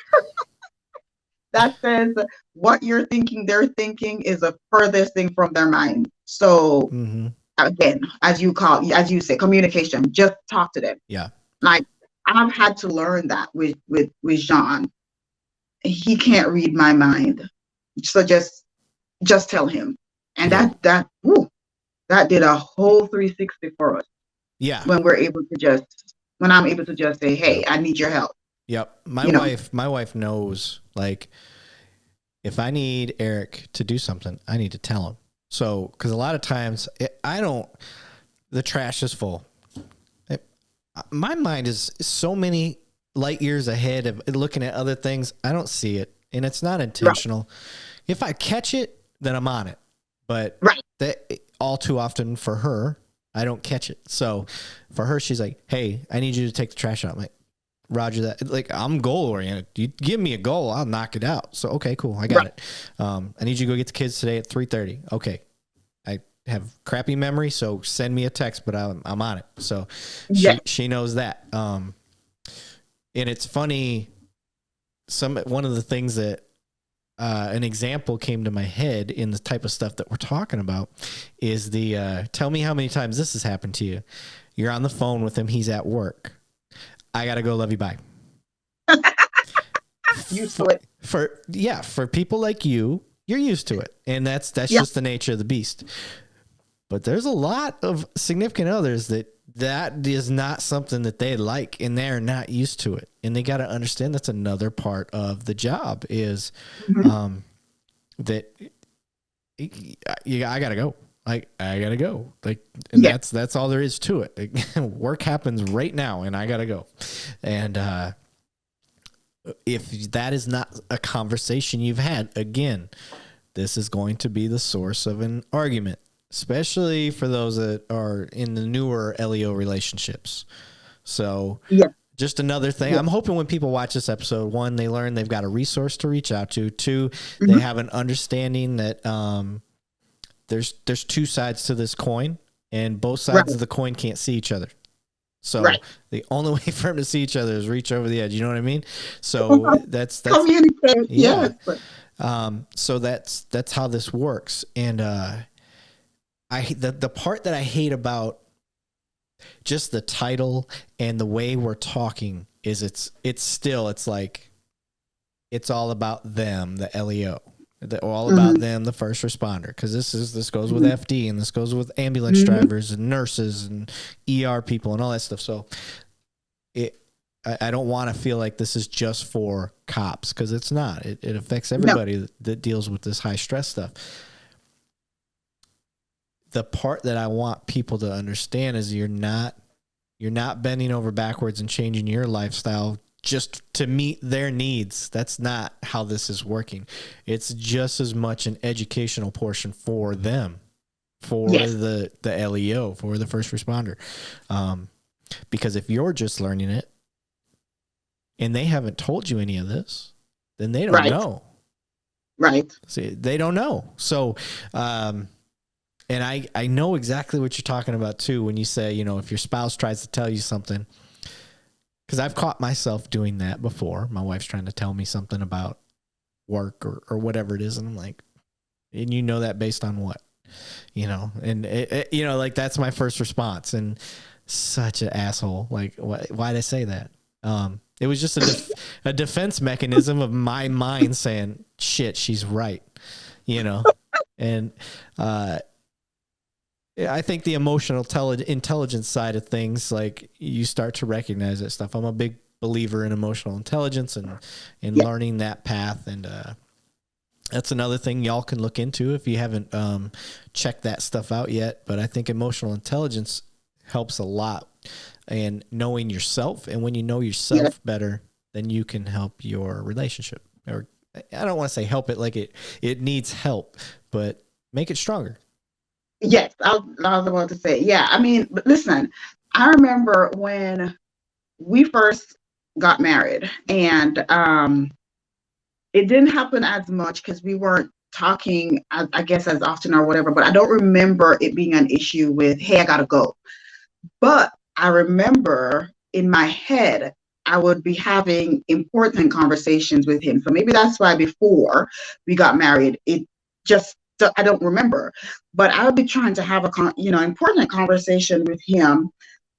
Speaker 2: that says what you're thinking, they're thinking is the furthest thing from their mind. So again, as you say, communication. Just talk to them.
Speaker 1: Yeah.
Speaker 2: Like, I've had to learn that with Jean. He can't read my mind, so just tell him, and that did a whole 360 for us.
Speaker 1: Yeah.
Speaker 2: When I'm able to just say, hey, I need your help.
Speaker 1: Yep. My wife knows, like, if I need Eric to do something, I need to tell him. So, because a lot of times the trash is full. My mind is so many light years ahead of looking at other things. I don't see it, and it's not intentional. Right. If I catch it, then I'm on it. But all too often for her, I don't catch it. So for her, she's like, hey, I need you to take the trash out. I'm like, Roger that. Like, I'm goal oriented. You give me a goal, I'll knock it out. So, okay, cool. I got it. I need you to go get the kids today at 3:30. Okay. I have crappy memory, so send me a text, but I'm on it. So she knows that. And it's funny. One of the things that, an example came to my head in the type of stuff that we're talking about is tell me how many times this has happened to you. You're on the phone with him. He's at work. I got to go, love you, bye.
Speaker 2: Used to it.
Speaker 1: For people like you, you're used to it. And that's just the nature of the beast. But there's a lot of significant others that is not something that they like, and they're not used to it. And they got to understand that's another part of the job is that I gotta go. Like, I gotta go. Like, and that's all there is to it. Like, work happens right now, and I gotta go. And if that is not a conversation you've had, again, this is going to be the source of an argument, especially for those that are in the newer LEO relationships. So, just another thing. I'm hoping when people watch this episode, one, they learn they've got a resource to reach out to. Two, they have an understanding that there's two sides to this coin, and both sides of the coin can't see each other. So the only way for them to see each other is reach over the edge. You know what I mean? So that's
Speaker 2: communicate.
Speaker 1: Yeah. So that's how this works. And the part that I hate about just the title and the way we're talking is it's like it's all about them, the LEO. All about them, the first responder, because this goes with FD, and this goes with ambulance drivers and nurses and ER people and all that stuff. So I don't want to feel like this is just for cops, because it's not. It affects everybody that deals with this high stress stuff. The part that I want people to understand is you're not bending over backwards and changing your lifestyle just to meet their needs. That's not how this is working. It's just as much an educational portion for them, for the LEO, for the first responder. Because if you're just learning it and they haven't told you any of this, then they don't know.
Speaker 2: Right.
Speaker 1: See, they don't know. So, and I know exactly what you're talking about too, when you say, if your spouse tries to tell you something. Because I've caught myself doing that before. My wife's trying to tell me something about work or whatever it is. And I'm like, and you know that based on what? And like that's my first response. And such an asshole. Like, why'd I say that? It was just a defense mechanism of my mind saying, shit, she's right. And I think the emotional intelligence side of things, like you start to recognize that stuff. I'm a big believer in emotional intelligence and learning that path. And that's another thing y'all can look into if you haven't checked that stuff out yet. But I think emotional intelligence helps a lot, and knowing yourself. And when you know yourself better, then you can help your relationship. Or I don't want to say help it like it needs help, but make it stronger.
Speaker 2: Yes, I was about to say, I mean, but listen, I remember when we first got married, and it didn't happen as much because we weren't talking, I guess, as often or whatever, but I don't remember it being an issue with, hey, I gotta go. But I remember in my head, I would be having important conversations with him. So maybe that's why before we got married, it just, I don't remember, but I would be trying to have important conversation with him,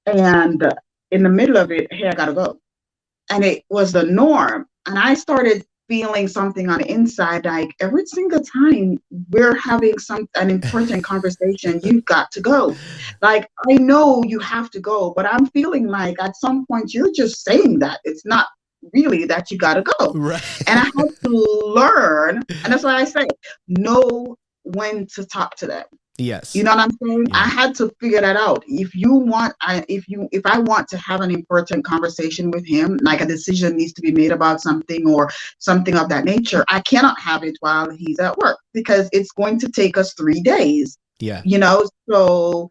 Speaker 2: and in the middle of it, hey, I gotta go, and it was the norm. And I started feeling something on the inside, like every single time we're having an important conversation, you've got to go. Like, I know you have to go, but I'm feeling like at some point you're just saying that. It's not really that you gotta go.
Speaker 1: Right.
Speaker 2: And I had to learn, and that's why I say know when to talk to them.
Speaker 1: Yes.
Speaker 2: You know what I'm saying? Yeah. I had to figure that out. If I want to have an important conversation with him, like a decision needs to be made about something or something of that nature, I cannot have it while he's at work, because it's going to take us 3 days.
Speaker 1: Yeah.
Speaker 2: So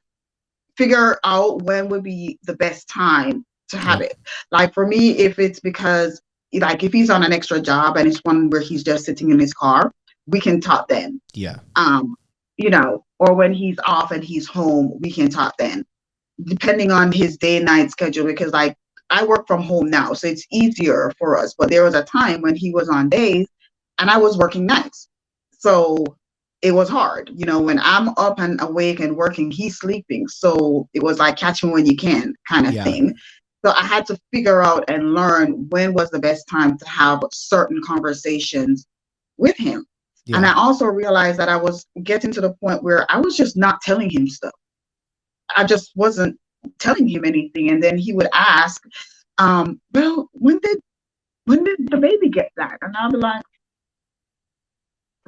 Speaker 2: figure out when would be the best time to have it. Like for me, if it's because, like, if he's on an extra job and it's one where he's just sitting in his car, we can talk then.
Speaker 1: Yeah.
Speaker 2: Or when he's off and he's home, we can talk then, depending on his day and night schedule, because like I work from home now, so it's easier for us. But there was a time when he was on days and I was working nights. So it was hard, when I'm up and awake and working, he's sleeping. So it was like catch me when you can kind of thing. So I had to figure out and learn when was the best time to have certain conversations with him. Yeah. And I also realized that I was getting to the point where I was just not telling him stuff. I just wasn't telling him anything. And then he would ask, well, when did the baby get back? And I'll be like,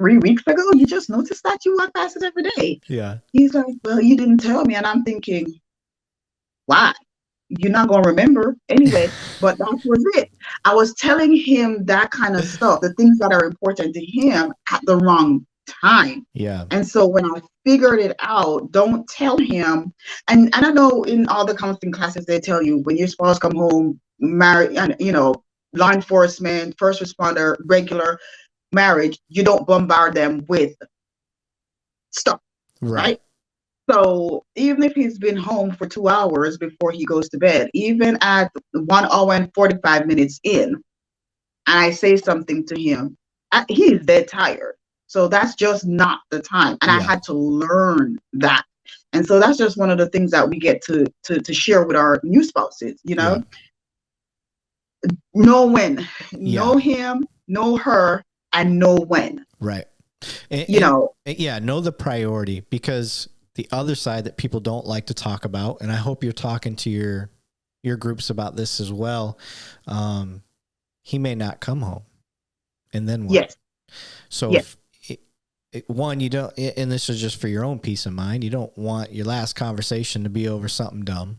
Speaker 2: 3 weeks ago, you just noticed that you walk past it every day.
Speaker 1: Yeah.
Speaker 2: He's like, well, you didn't tell me. And I'm thinking, why? You're not going to remember anyway. But that was it. I was telling him that kind of stuff, the things that are important to him at the wrong time.
Speaker 1: Yeah.
Speaker 2: And so when I figured it out, don't tell him. And I know in all the counseling classes, they tell you when your spouse come home, married, and law enforcement, first responder, regular marriage, you don't bombard them with stuff, right? So even if he's been home for 2 hours before he goes to bed, even at 1 hour and 45 minutes in, and I say something to him, he's dead tired. So that's just not the time. And I had to learn that. And so that's just one of the things that we get to share with our new spouses, know when, know him, know her, and know when.
Speaker 1: Right. And, know the priority, because the other side that people don't like to talk about, and I hope you're talking to your groups about this as well. He may not come home, and then what?
Speaker 2: Yes.
Speaker 1: So if one, you don't, and this is just for your own peace of mind, you don't want your last conversation to be over something dumb,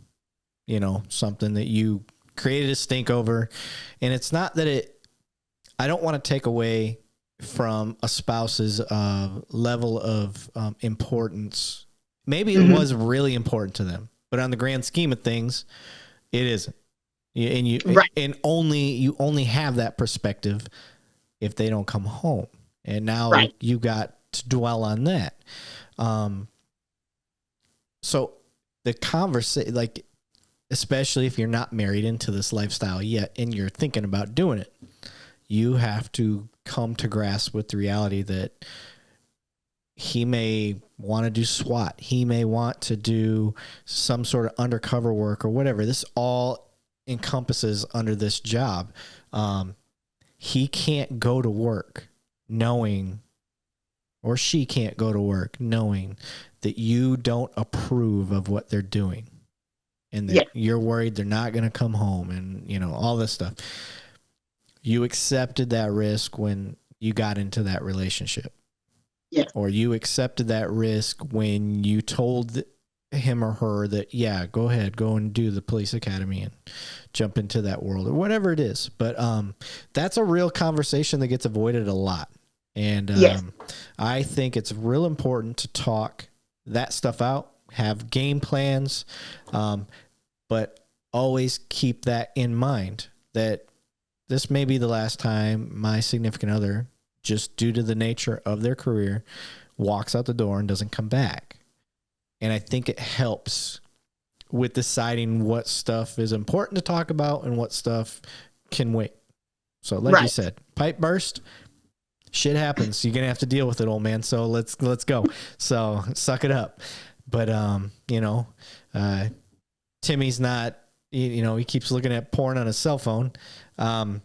Speaker 1: something that you created a stink over. And it's not that I don't want to take away from a spouse's level of importance. Maybe it was really important to them, but on the grand scheme of things, it isn't. And you only have that perspective if they don't come home. And now you got to dwell on that. So the conversation, like, especially if you're not married into this lifestyle yet and you're thinking about doing it, you have to come to grasp with the reality that he may want to do SWAT. He may want to do some sort of undercover work or whatever. This all encompasses under this job. He can't go to work knowing, or she can't go to work knowing that you don't approve of what they're doing. And that you're worried they're not going to come home and, all this stuff. You accepted that risk when you got into that relationship.
Speaker 2: Yeah.
Speaker 1: Or you accepted that risk when you told him or her that, go ahead, go and do the police academy and jump into that world or whatever it is. But that's a real conversation that gets avoided a lot. And I think it's real important to talk that stuff out, have game plans, but always keep that in mind that this may be the last time my significant other, just due to the nature of their career, walks out the door and doesn't come back. And I think it helps with deciding what stuff is important to talk about and what stuff can wait. So like you said, pipe burst, shit happens. You're going to have to deal with it, old man. So let's go. So suck it up. But, Timmy's not, he keeps looking at porn on his cell phone. That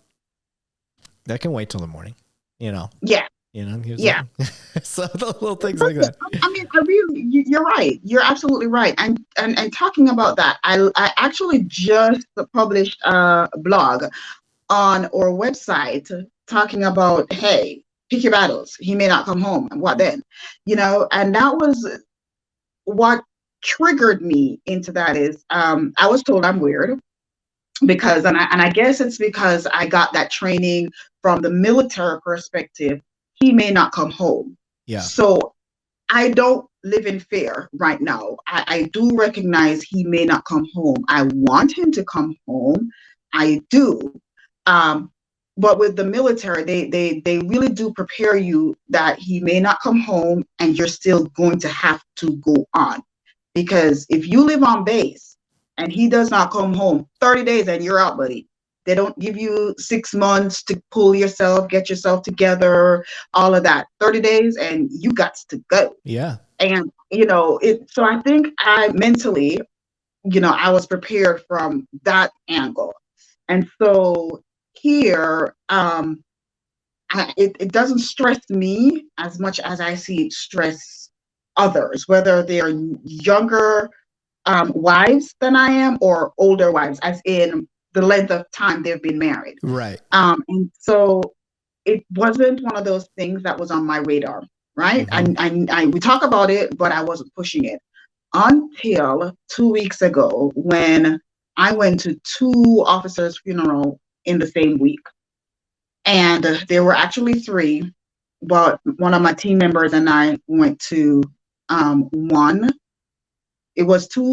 Speaker 1: can wait till the morning,
Speaker 2: Yeah.
Speaker 1: So the little things like that.
Speaker 2: I mean, you're right. You're absolutely right. And talking about that, I actually just published a blog on our website talking about, hey, pick your battles. He may not come home. What then? And that was what triggered me into that is I was told I'm weird because, and I guess it's because I got that training from the military perspective. He may not come home.
Speaker 1: Yeah.
Speaker 2: So I don't live in fear right now. I do recognize he may not come home. I want him to come home. I do. But with the military, they really do prepare you that he may not come home and you're still going to have to go on. Because if you live on base and he does not come home, 30 days and you're out, buddy. They don't give you 6 months to pull yourself, get yourself together, all of that. 30 days and you got to go.
Speaker 1: Yeah.
Speaker 2: And, so I think I mentally, I was prepared from that angle. And so here, it doesn't stress me as much as I see it stress others, whether they're younger wives than I am or older wives, as in the length of time they've been married.
Speaker 1: Right.
Speaker 2: And so it wasn't one of those things that was on my radar, right?
Speaker 1: Mm-hmm.
Speaker 2: We talk about it, but I wasn't pushing it until 2 weeks ago when I went to two officers' funeral in the same week. And there were actually three, but one of my team members and I went to one. It was two,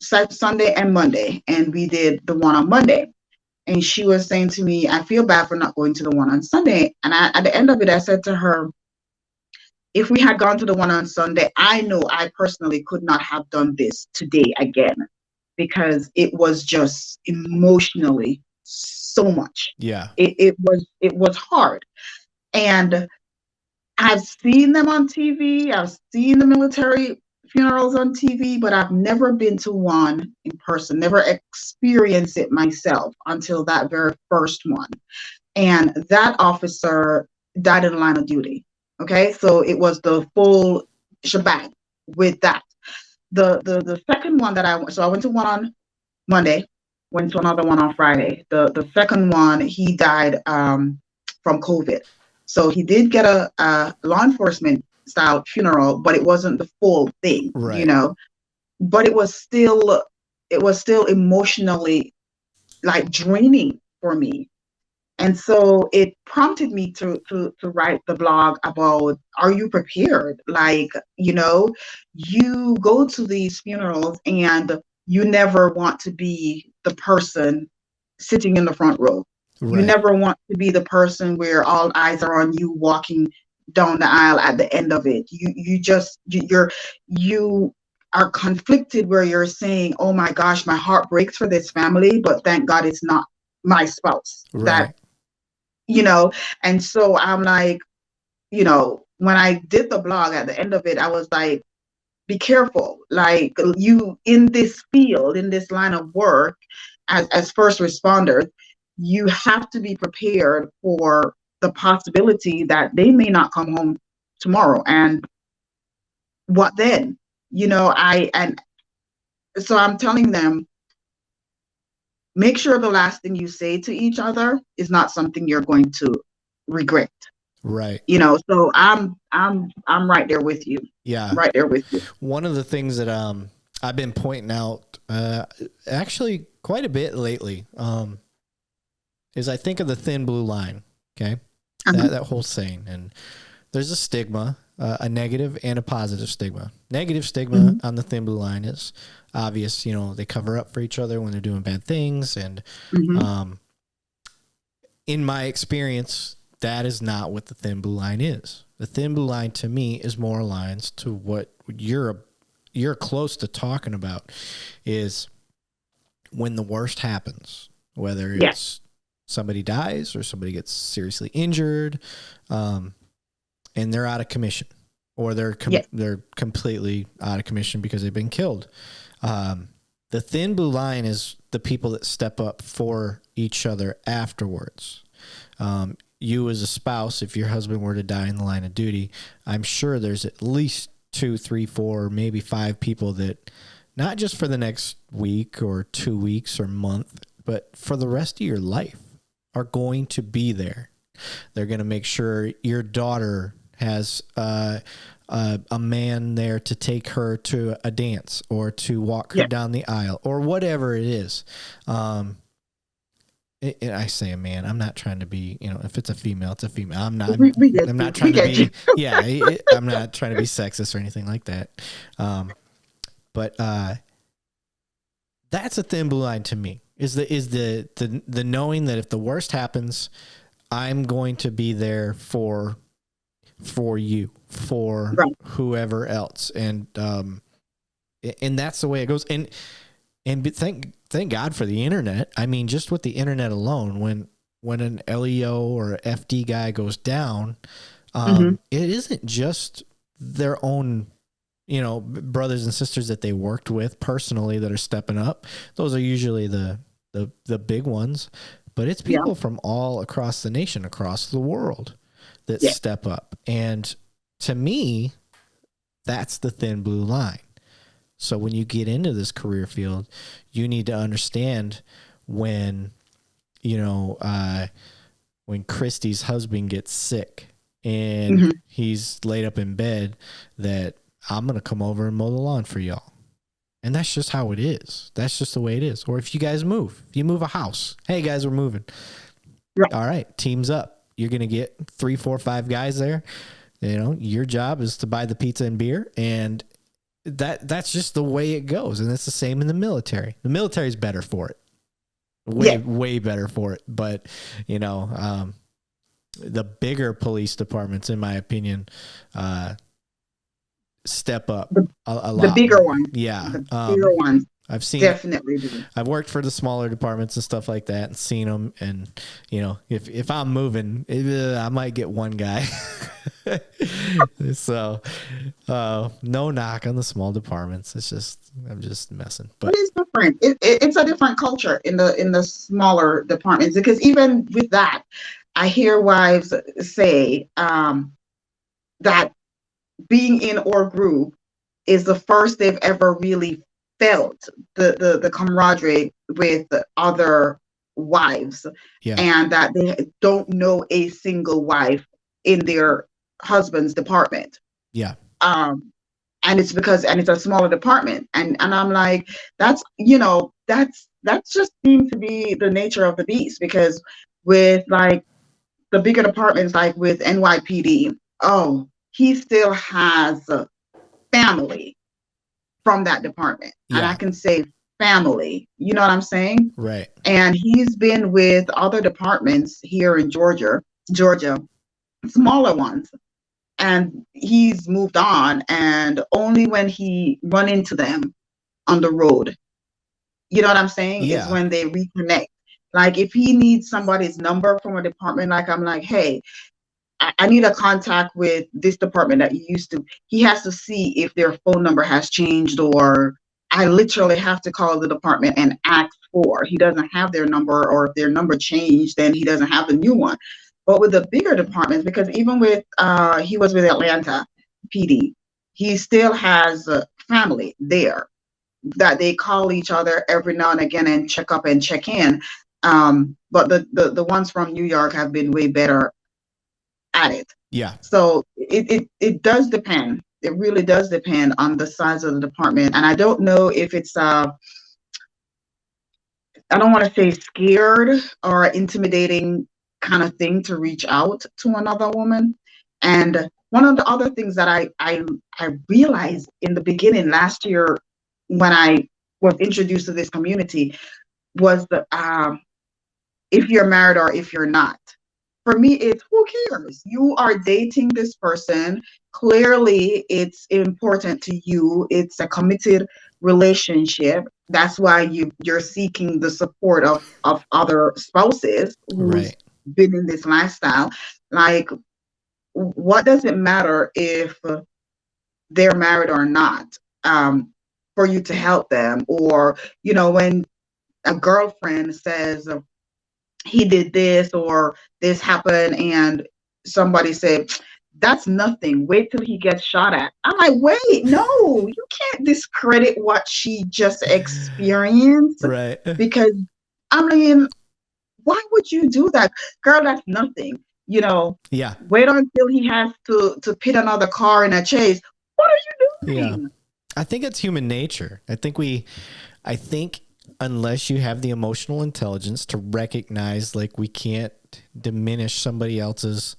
Speaker 2: Sunday and Monday, and we did the one on Monday. And she was saying to me, I feel bad for not going to the one on Sunday. And at the end of it, I said to her, if we had gone to the one on Sunday, I know I personally could not have done this today again, because it was just emotionally so much.
Speaker 1: Yeah.
Speaker 2: It was hard. And I've seen them on TV. I've seen the military funerals on TV, but I've never been to one in person, never experienced it myself until that very first one. And that officer died in the line of duty. Okay, so it was the full shebang with that. The second one that I went to one on Monday, went to another one on Friday. The second one, he died from COVID. So he did get a law enforcement style funeral, but it wasn't the full thing,
Speaker 1: Right.
Speaker 2: But it was still emotionally like draining for me. And so it prompted me to write the blog about, are you prepared? Like, you go to these funerals and you never want to be the person sitting in the front row. Right. You never want to be the person where all eyes are on you walking down the aisle at the end of it. You are conflicted where you're saying, oh my gosh, my heart breaks for this family, but thank God it's not my spouse.
Speaker 1: Right.
Speaker 2: And so I'm like, when I did the blog at the end of it, I was like, be careful. Like, you in this field, in this line of work, as first responders, you have to be prepared for the possibility that they may not come home tomorrow. And what then? And so I'm telling them, make sure the last thing you say to each other is not something you're going to regret.
Speaker 1: Right.
Speaker 2: So I'm right there with you.
Speaker 1: Yeah.
Speaker 2: I'm right there with you.
Speaker 1: One of the things that I've been pointing out actually quite a bit lately is I think of the thin blue line. Okay. Uh-huh. That whole saying, and there's a stigma, a negative and a positive stigma. Negative stigma on the thin blue line is obvious. They cover up for each other when they're doing bad things. And in my experience, that is not what the thin blue line is. The thin blue line to me is more aligns to what you're close to talking about, is when the worst happens, whether it's somebody dies or somebody gets seriously injured, and they're out of commission, or they're completely out of commission because they've been killed. The thin blue line is the people that step up for each other afterwards. You as a spouse, if your husband were to die in the line of duty, I'm sure there's at least 2, 3, 4, maybe 5 people that, not just for the next week or 2 weeks or month, but for the rest of your life, are going to be there. They're going to make sure your daughter has a man there to take her to a dance or to walk her down the aisle or whatever it is. I say a man. I'm not trying to be, if it's a female, it's a female. I'm not. I'm not trying to be. I'm not trying to be sexist or anything like that. But that's a thin blue line to me. Is the knowing that if the worst happens, I'm going to be there for you, for whoever else, and that's the way it goes. And thank God for the internet. I mean, just with the internet alone, when an LEO or FD guy goes down, it isn't just their own, brothers and sisters that they worked with personally that are stepping up. Those are usually the big ones, but it's people from all across the nation, across the world that step up. And to me, that's the thin blue line. So when you get into this career field, you need to understand when, when Christy's husband gets sick and he's laid up in bed, that I'm going to come over and mow the lawn for y'all. And that's just how it is. That's just the way it is. Or if you guys move, if you move a house, hey guys, we're moving. Right. All right, team's up. You're going to get 3, 4, 5 guys there. You know, your job is to buy the pizza and beer, and that's just the way it goes. And it's the same in the military. The military is better for it. Way better for it. But, you know, the bigger police departments, in my opinion, step up a lot.
Speaker 2: The bigger ones.
Speaker 1: Yeah.
Speaker 2: The bigger ones.
Speaker 1: I've seen
Speaker 2: definitely do.
Speaker 1: I've worked for the smaller departments and stuff like that and seen them. And, you know, if I'm moving, I might get one guy. So, no knock on the small departments. It's just, I'm just messing. But
Speaker 2: it is different. It's a different culture in the smaller departments, because even with that, I hear wives say that being in our group is the first they've ever really felt the camaraderie with other wives, and that they don't know a single wife in their husband's department. And it's because, and it's a smaller department, and I'm like, that's, you know, that's just seems to be the nature of the beast, because with like the bigger departments, like with NYPD, he still has family from that department. And I can say family, you know what I'm saying?
Speaker 1: Right.
Speaker 2: And he's been with other departments here in Georgia, smaller ones. And he's moved on, and only when he run into them on the road, you know what I'm saying, is when they reconnect. Like if he needs somebody's number from a department, like I'm like, hey, I need a contact with this department that you used to. He has to see if their phone number has changed, or I literally have to call the department and ask for. He doesn't have their number, or if their number changed, then he doesn't have the new one. But with the bigger departments, because even with he was with Atlanta PD, he still has family there that they call each other every now and again and check up and check in. But the ones from New York have been way better at it. So it does depend. It really does depend on the size of the department. And I don't know if it's I don't want to say scared or intimidating kind of thing to reach out to another woman. And one of the other things that I realized in the beginning last year when I was introduced to this community was that if you're married or if you're not. For me, it's who cares? You are dating this person. Clearly, it's important to you. It's a committed relationship. That's why you're seeking the support of other spouses who's been in this lifestyle. Like, what does it matter if they're married or not, for you to help them? Or, you know, when a girlfriend says, he did this or this happened, and somebody said, that's nothing, wait till he gets shot at. I'm like, wait, no, you can't discredit what she just experienced. Because I mean, why would you do that? Girl, that's nothing, you know. Wait until he has to pit another car in a chase. What are you doing?
Speaker 1: I think it's human nature. I think unless you have the emotional intelligence to recognize, like, we can't diminish somebody else's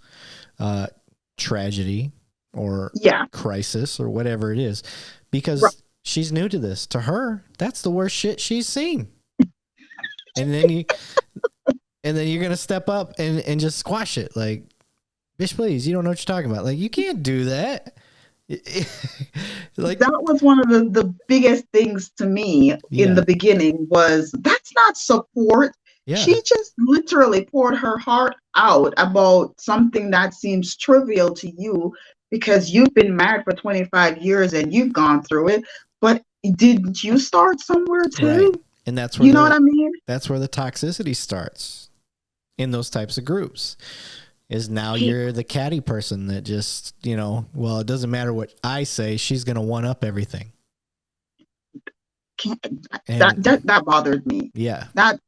Speaker 1: tragedy or crisis or whatever it is, because she's new to this. To her, that's the worst shit she's seen. And then you're going to step up and just squash it. Like, bitch, please, you don't know what you're talking about. Like, you can't do that.
Speaker 2: Like, that was one of the biggest things to me in the beginning, was that's not support. She just literally poured her heart out about something that seems trivial to you because you've been married for 25 years and you've gone through it. But didn't you start somewhere too?
Speaker 1: And that's where,
Speaker 2: you know what I mean?
Speaker 1: That's where the toxicity starts in those types of groups. Is now you're the catty person that just, you know, well, it doesn't matter what I say, she's going to one up everything.
Speaker 2: That bothered me.
Speaker 1: Yeah.
Speaker 2: That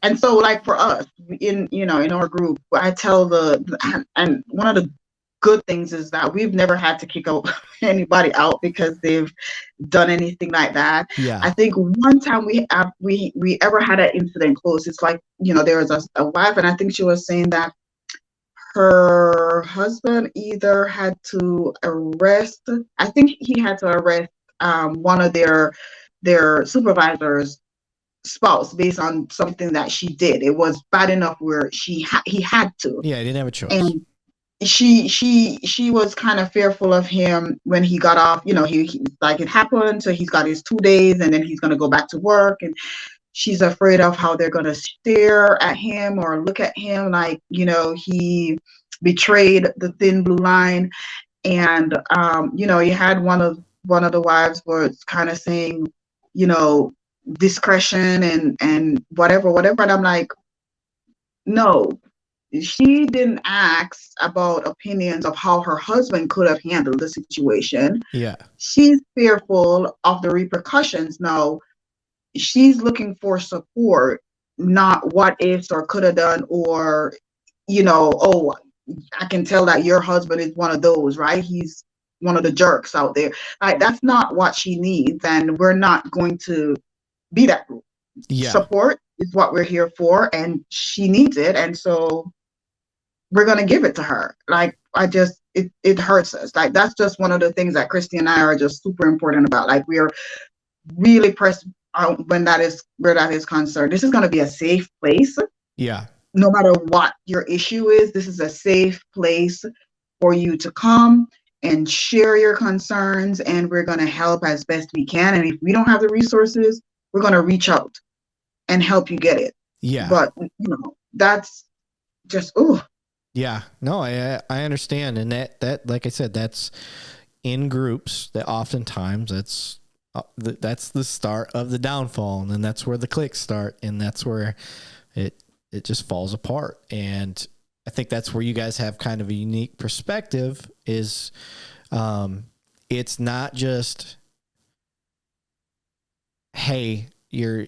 Speaker 2: And so, like for us in our group, I tell and one of the good things is that we've never had to kick out anybody out because they've done anything like that.
Speaker 1: Yeah.
Speaker 2: I think one time we ever had an incident close. It's like, there was a wife, and I think she was saying that her husband either had to arrest, I think he had to arrest one of their supervisors spouse based on something that she did. It was bad enough where he had to.
Speaker 1: Yeah, he didn't have a choice.
Speaker 2: And she was kind of fearful of him when he got off. He like, it happened, so he's got his 2 days, and then he's going to go back to work, and she's afraid of how they're going to stare at him or look at him like, he betrayed the thin blue line. And you had one of the wives was kind of saying, discretion and whatever. And I'm like, no, she didn't ask about opinions of how her husband could have handled the situation.
Speaker 1: Yeah.
Speaker 2: She's fearful of the repercussions. Now, she's looking for support, not what ifs or could have done, or, oh, I can tell that your husband is one of those, right? He's one of the jerks out there. Like, that's not what she needs. And we're not going to be that group.
Speaker 1: Yeah.
Speaker 2: Support is what we're here for, and she needs it. And so we're going to give it to her. Like, it hurts us. Like, that's just one of the things that Christy and I are just super important about. Like, we are really pressed where that is concerned. This is going to be a safe place.
Speaker 1: Yeah.
Speaker 2: No matter what your issue is, this is a safe place for you to come and share your concerns, and we're going to help as best we can. And if we don't have the resources, we're going to reach out and help you get it.
Speaker 1: Yeah.
Speaker 2: But, that's just, ooh.
Speaker 1: Yeah. No, I understand. And that, like I said, that's in groups that oftentimes that's the start of the downfall. And then that's where the cliques start. And that's where it just falls apart. And I think that's where you guys have kind of a unique perspective is, it's not just, hey, you're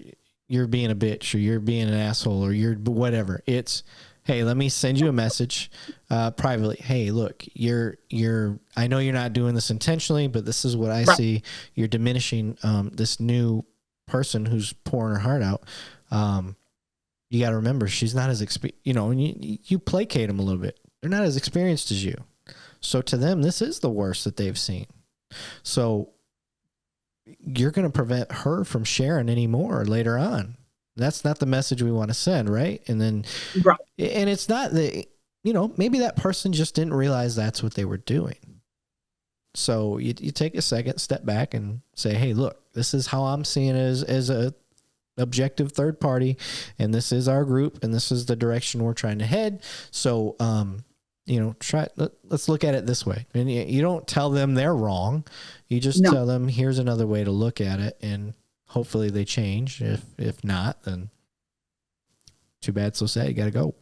Speaker 1: being a bitch or you're being an asshole or you're whatever. It's, hey, let me send you a message privately. Hey, look, I know you're not doing this intentionally, but this is what I see. You're diminishing this new person who's pouring her heart out. You got to remember, she's not as you placate them a little bit. They're not as experienced as you. So to them, this is the worst that they've seen. So you're going to prevent her from sharing anymore later on. That's not the message we want to send, right? And then, and it's not that, maybe that person just didn't realize that's what they were doing. So you take a second, step back and say, hey, look, this is how I'm seeing it as a objective third party, and this is our group, and this is the direction we're trying to head. So, let's look at it this way. And you don't tell them they're wrong. You just tell them, here's another way to look at it, and hopefully they change. If not, then too bad, so sad. You got to go.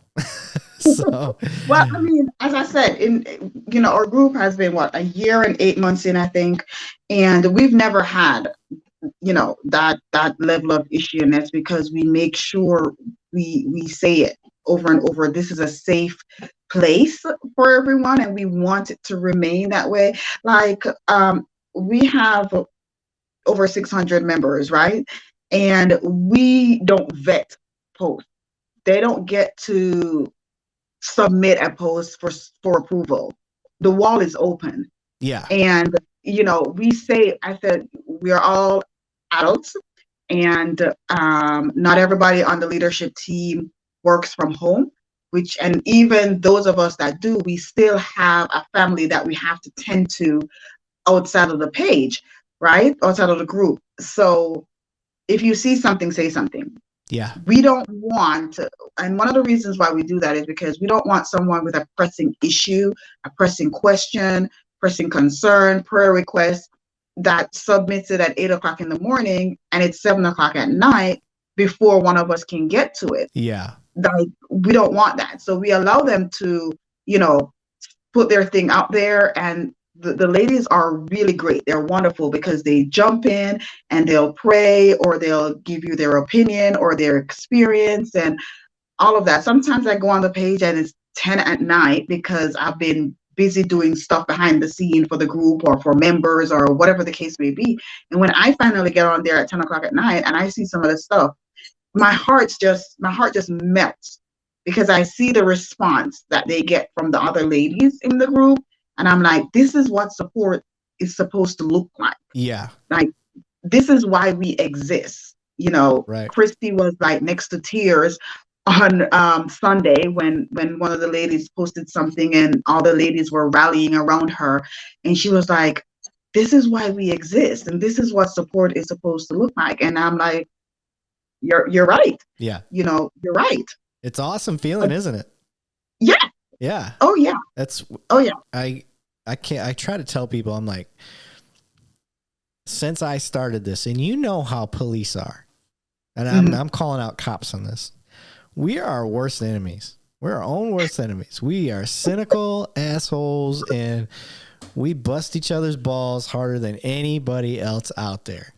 Speaker 1: So,
Speaker 2: well, I mean, as I said, our group has been a year and 8 months in, I think, and we've never had, that level of issueness, because we make sure we say it over and over. This is a safe place for everyone, and we want it to remain that way. Like, we have over 600 members, right? And we don't vet posts. They don't get to submit a post for approval. The wall is open.
Speaker 1: Yeah.
Speaker 2: And, I said, we are all adults, and not everybody on the leadership team works from home, and even those of us that do, we still have a family that we have to tend to outside of the page, right? Outside of the group. So if you see something, say something.
Speaker 1: Yeah.
Speaker 2: We don't want to, and one of the reasons why we do that is because we don't want someone with a pressing issue, a pressing question, pressing concern, prayer request that submits it at 8:00 in the morning and it's 7:00 at night before one of us can get to it.
Speaker 1: Yeah.
Speaker 2: Like, we don't want that. So we allow them to, put their thing out there, and the ladies are really great. They're wonderful because they jump in and they'll pray or they'll give you their opinion or their experience and all of that. Sometimes I go on the page and it's 10 at night because I've been busy doing stuff behind the scene for the group or for members or whatever the case may be. And when I finally get on there at 10 o'clock at night and I see some of the stuff, my heart just melts because I see the response that they get from the other ladies in the group. And I'm like, this is what support is supposed to look like.
Speaker 1: Yeah.
Speaker 2: Like, this is why we exist. You know,
Speaker 1: right.
Speaker 2: Christy was like next to tears on Sunday when one of the ladies posted something and all the ladies were rallying around her. And she was like, this is why we exist. And this is what support is supposed to look like. And I'm like, you're right.
Speaker 1: Yeah.
Speaker 2: You know, you're right.
Speaker 1: It's an awesome feeling, isn't it?
Speaker 2: Yeah.
Speaker 1: Yeah.
Speaker 2: Oh yeah.
Speaker 1: I try to tell people, I'm like, since I started this, and you know how police are, and I'm calling out cops on this. We are our worst enemies. We're our own worst enemies. We are cynical assholes, and we bust each other's balls harder than anybody else out there.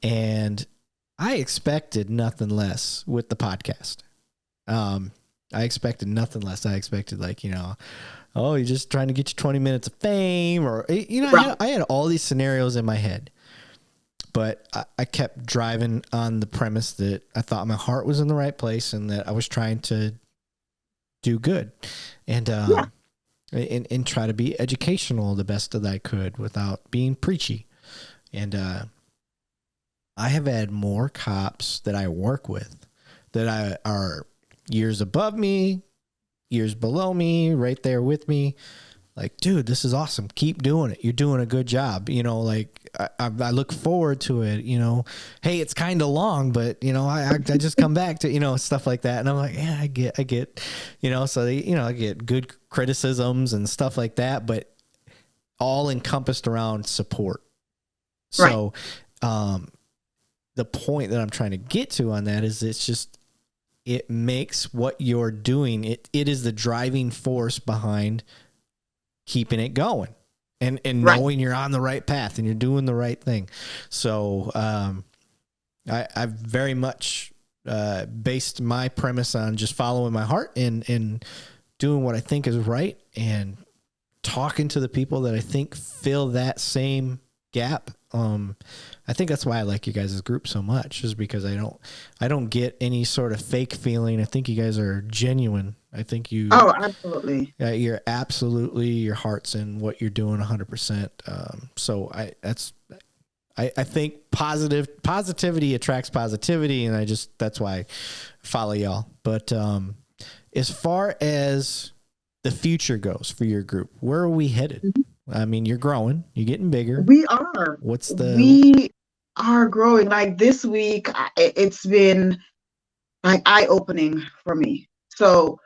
Speaker 1: And I expected nothing less with the podcast. I expected nothing less. I expected, like, you know, oh, you're just trying to get you 20 minutes of fame, or, you know, right. I had all these scenarios in my head, but I kept driving on the premise that I thought my heart was in the right place and that I was trying to do good and try to be educational the best that I could without being preachy. And I have had more cops that I work with that are years above me, years below me, right there with me. Like, dude, this is awesome. Keep doing it. You're doing a good job. You know, like I look forward to it. You know, hey, it's kind of long, but you know, I just come back to, you know, stuff like that. And I'm like, yeah, I get, you know, so they, you know, I get good criticisms and stuff like that, but all encompassed around support.
Speaker 2: Right.
Speaker 1: So, the point that I'm trying to get to on that is it makes what you're doing. It is the driving force behind keeping it going and
Speaker 2: right.
Speaker 1: knowing you're on the right path and you're doing the right thing. So, I very much, based my premise on just following my heart and doing what I think is right and talking to the people that I think fill that same gap. I think that's why I like you guys' group so much, is because I don't get any sort of fake feeling. I think you guys are genuine. I think you.
Speaker 2: Oh, absolutely.
Speaker 1: You're absolutely, your heart's in what you're doing 100%. So I think positivity attracts positivity, and that's why I follow y'all. But as far as the future goes for your group, where are we headed? Mm-hmm. I mean, you're growing, you're getting bigger.
Speaker 2: We are. We are growing. Like this week, it's been like eye-opening for me. So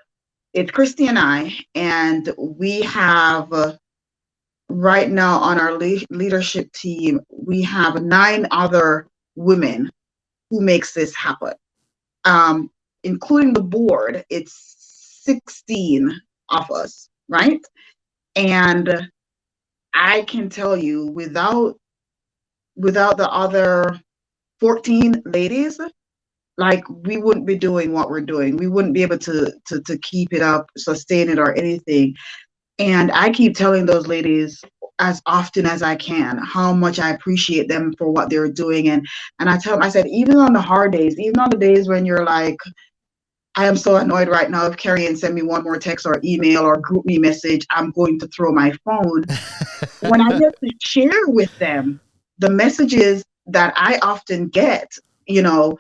Speaker 2: it's Christy and I, and we have right now on our leadership team, we have 9 other women who makes this happen. Including the board, it's 16 of us, right? And I can tell you, without the other 14 ladies, like, we wouldn't be doing what we're doing. We wouldn't be able to keep it up, sustain it, or anything. And I keep telling those ladies as often as I can how much I appreciate them for what they're doing. And I tell them, I said, even on the hard days, even on the days when you're like, I am so annoyed right now. If Kerry-Ann send me one more text or email or group me message, I'm going to throw my phone. When I get to share with them the messages that I often get, you know,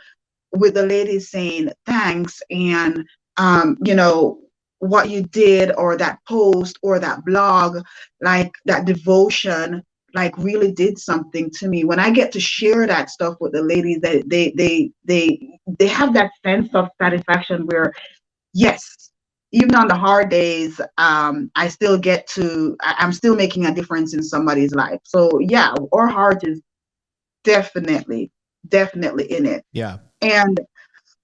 Speaker 2: with the ladies saying thanks and, you know, what you did, or that post or that blog, like that devotion, like really did something to me. When I get to share that stuff with the ladies, they have that sense of satisfaction where, yes, even on the hard days, I still get to, I'm still making a difference in somebody's life. So yeah, our heart is definitely in it.
Speaker 1: Yeah.
Speaker 2: And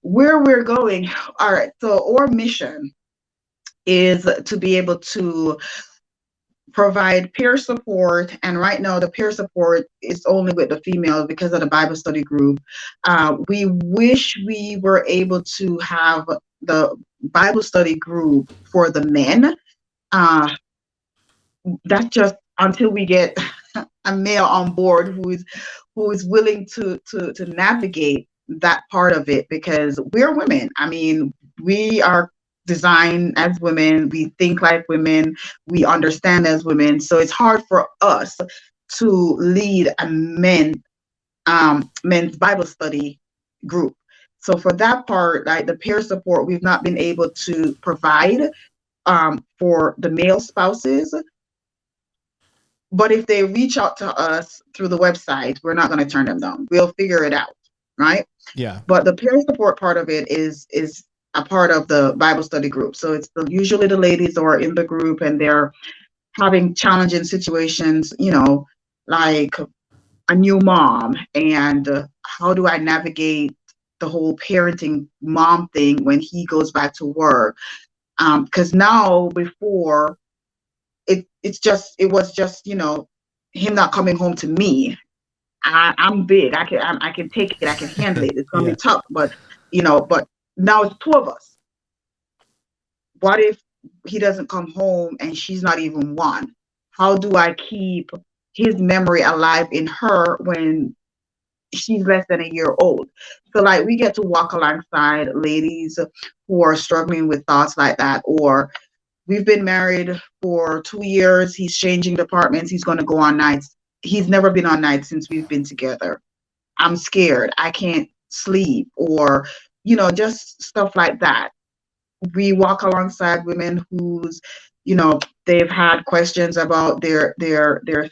Speaker 2: where we're going, all right, so our mission is to be able to provide peer support. And right now, the peer support is only with the females because of the Bible study group. We wish we were able to have the Bible study group for the men. Uh, that's just until we get a male on board who is willing to navigate that part of it, because we're women. I mean, we are designed as women, we think like women, we understand as women, so it's hard for us to lead a men's Bible study group. So for that part, like the peer support, we've not been able to provide for the male spouses. But if they reach out to us through the website, we're not going to turn them down. We'll figure it out, right?
Speaker 1: Yeah.
Speaker 2: But the peer support part of it is a part of the Bible study group. So it's usually the ladies who are in the group and they're having challenging situations, like a new mom, and how do I navigate the whole parenting mom thing when he goes back to work? Because now, before, it was just him not coming home to me. I'm big. I can take it. I can handle it. It's gonna be tough, but but now it's two of us. What if he doesn't come home and she's not even one? How do I keep his memory alive in her when she's less than a year old? So like we get to walk alongside ladies who are struggling with thoughts like that, or we've been married for 2 years. He's changing departments. He's going to go on nights. He's never been on nights since we've been together. I'm scared. I can't sleep, or, just stuff like that. We walk alongside women who's, they've had questions about their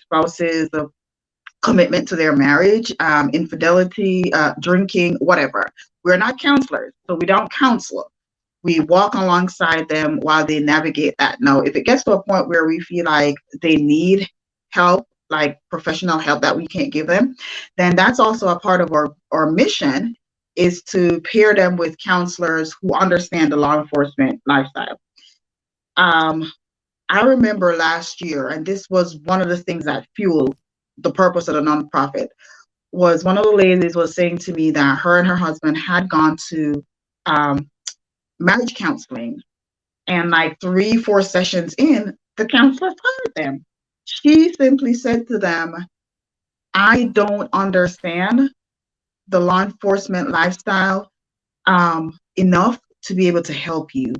Speaker 2: spouses, the commitment to their marriage, infidelity, drinking, whatever. We're not counselors, so we don't counsel. We walk alongside them while they navigate that. Now, if it gets to a point where we feel like they need help, like professional help that we can't give them, then that's also a part of our mission, is to pair them with counselors who understand the law enforcement lifestyle. I remember last year, and this was one of the things that fueled the purpose of the nonprofit, was one of the ladies was saying to me that her and her husband had gone to marriage counseling, and like 3-4 sessions in, the counselor fired them. She simply said to them, I don't understand the law enforcement lifestyle enough to be able to help you.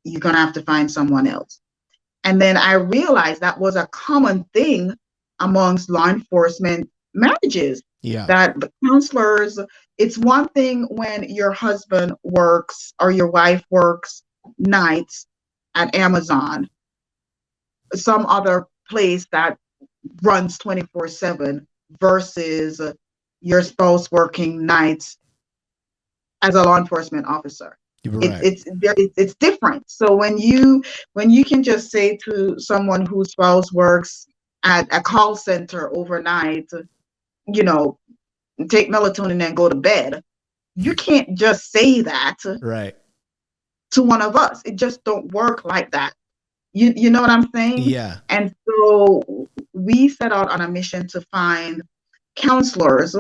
Speaker 2: You're going to have to find someone else. And then I realized that was a common thing amongst law enforcement marriages.
Speaker 1: Yeah.
Speaker 2: That the counselors, it's one thing when your husband works or your wife works nights at Amazon, some other place that runs 24/7, versus your spouse working nights as a law enforcement officer.
Speaker 1: Right.
Speaker 2: It's different. So when you can just say to someone whose spouse works at a call center overnight, take melatonin and go to bed, you can't just say that
Speaker 1: right
Speaker 2: to one of us. It just don't work like that. You know what I'm saying?
Speaker 1: Yeah.
Speaker 2: And so we set out on a mission to find counselors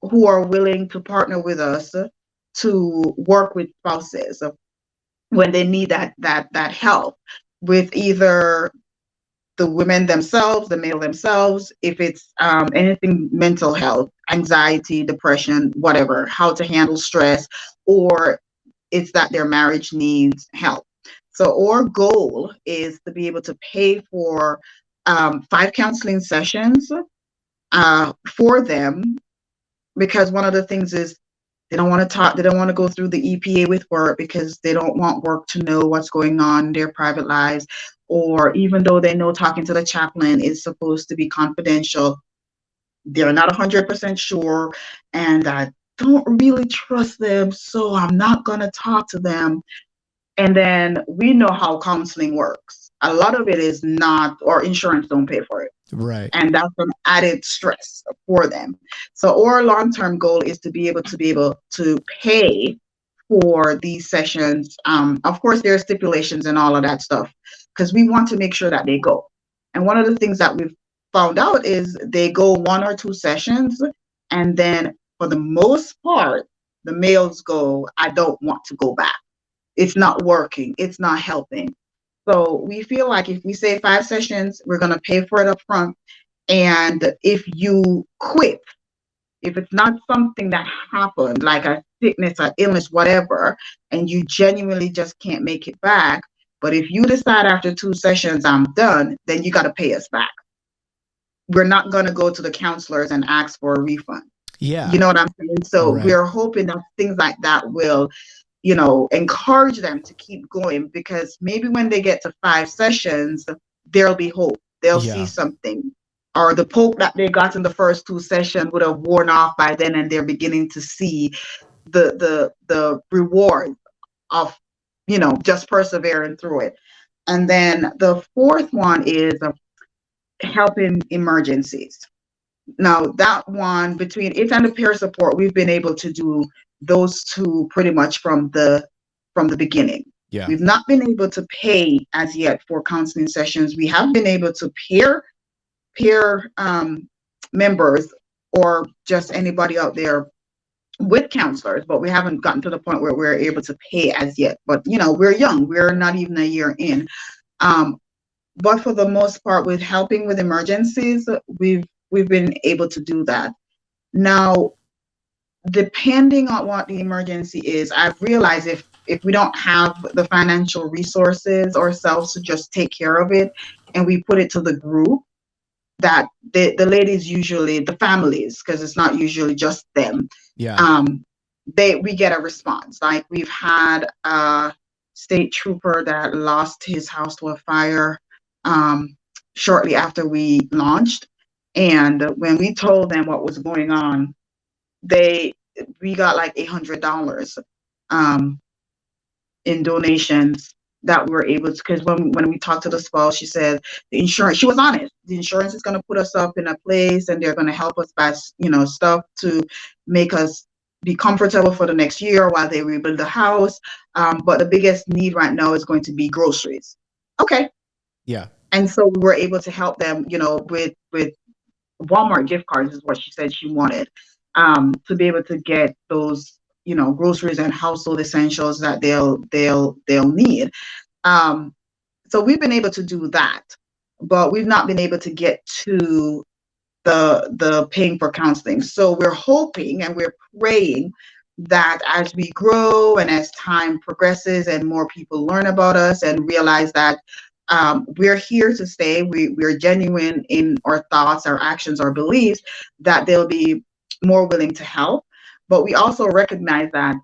Speaker 2: who are willing to partner with us to work with spouses when they need that help with either the women themselves, the male themselves, if it's anything mental health, anxiety, depression, whatever, how to handle stress, or it's that their marriage needs help. So our goal is to be able to pay for 5 counseling sessions for them, because one of the things is they don't want to talk, they don't want to go through the EPA with work, because they don't want work to know what's going on in their private lives, or even though they know talking to the chaplain is supposed to be confidential, they're not 100% sure, and I don't really trust them, so I'm not going to talk to them. And then we know how counseling works. A lot of it is not, or insurance don't pay for it.
Speaker 1: Right.
Speaker 2: And that's an added stress for them. So our long-term goal is to be able to pay for these sessions. Of course, there are stipulations and all of that stuff. because we want to make sure that they go. And one of the things that we've found out is they go 1 or 2 sessions, and then for the most part, the males go, I don't want to go back. It's not working. It's not helping. So we feel like if we say 5 sessions, we're going to pay for it up front. And if you quit, if it's not something that happened, like a sickness or illness, whatever, and you genuinely just can't make it back, but if you decide after 2 sessions, I'm done, then you got to pay us back. We're not going to go to the counselors and ask for a refund.
Speaker 1: Yeah.
Speaker 2: You know what I'm saying? So we're hoping that things like that will, encourage them to keep going, because maybe when they get to 5 sessions, there'll be hope. They'll see something. Or the poke that they got in the first 2 sessions would have worn off by then, and they're beginning to see the reward of, just persevering through it. And then the fourth one is helping emergencies. Now that one, between it and the peer support, we've been able to do those 2 pretty much from the beginning.
Speaker 1: Yeah.
Speaker 2: We've not been able to pay as yet for counseling sessions. We have been able to peer members or just anybody out there with counselors, but we haven't gotten to the point where we're able to pay as yet. But we're young. We're not even a year in. But for the most part, with helping with emergencies, we've been able to do that. Now, depending on what the emergency is, I've realized if we don't have the financial resources ourselves to just take care of it, and we put it to the group, that the ladies, usually the families, because it's not usually just them, we get a response. Like, we've had a state trooper that lost his house to a fire shortly after we launched, and when we told them what was going on, we got like $800 in donations that we were able to, because when we talked to the spouse, she said the insurance, she was honest, the insurance is going to put us up in a place, and they're going to help us buy stuff to make us be comfortable for the next year while they rebuild the house, but the biggest need right now is going to be groceries. Okay.
Speaker 1: Yeah.
Speaker 2: And so we were able to help them, with Walmart gift cards is what she said she wanted, to be able to get those, groceries and household essentials that they'll need. So we've been able to do that, but we've not been able to get to the paying for counseling. So we're hoping and we're praying that as we grow and as time progresses and more people learn about us and realize that we're here to stay, we're genuine in our thoughts, our actions, our beliefs, that they'll be more willing to help. But we also recognize that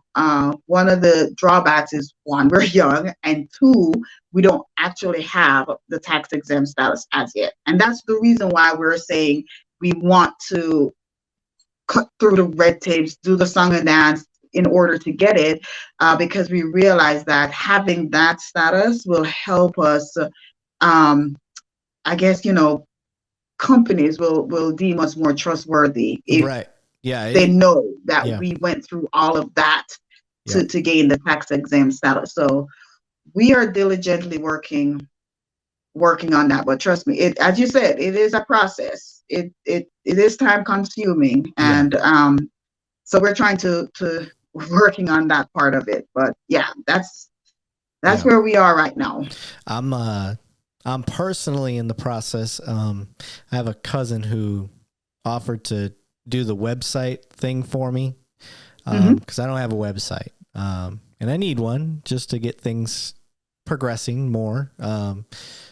Speaker 2: one of the drawbacks is, 1, we're young, and 2, we don't actually have the tax exempt status as yet. And that's the reason why we're saying we want to cut through the red tapes, do the song and dance in order to get it, because we realize that having that status will help us. I guess, companies will deem us more trustworthy if they know that we went through all of that to gain the tax exempt status. So we are diligently working on that. But trust me, as you said, it is a process. It is time consuming, and so we're trying to working on that part of it. But that's where we are right now.
Speaker 1: I'm personally in the process. I have a cousin who offered to do the website thing for me, because I don't have a website, and I need one just to get things progressing more.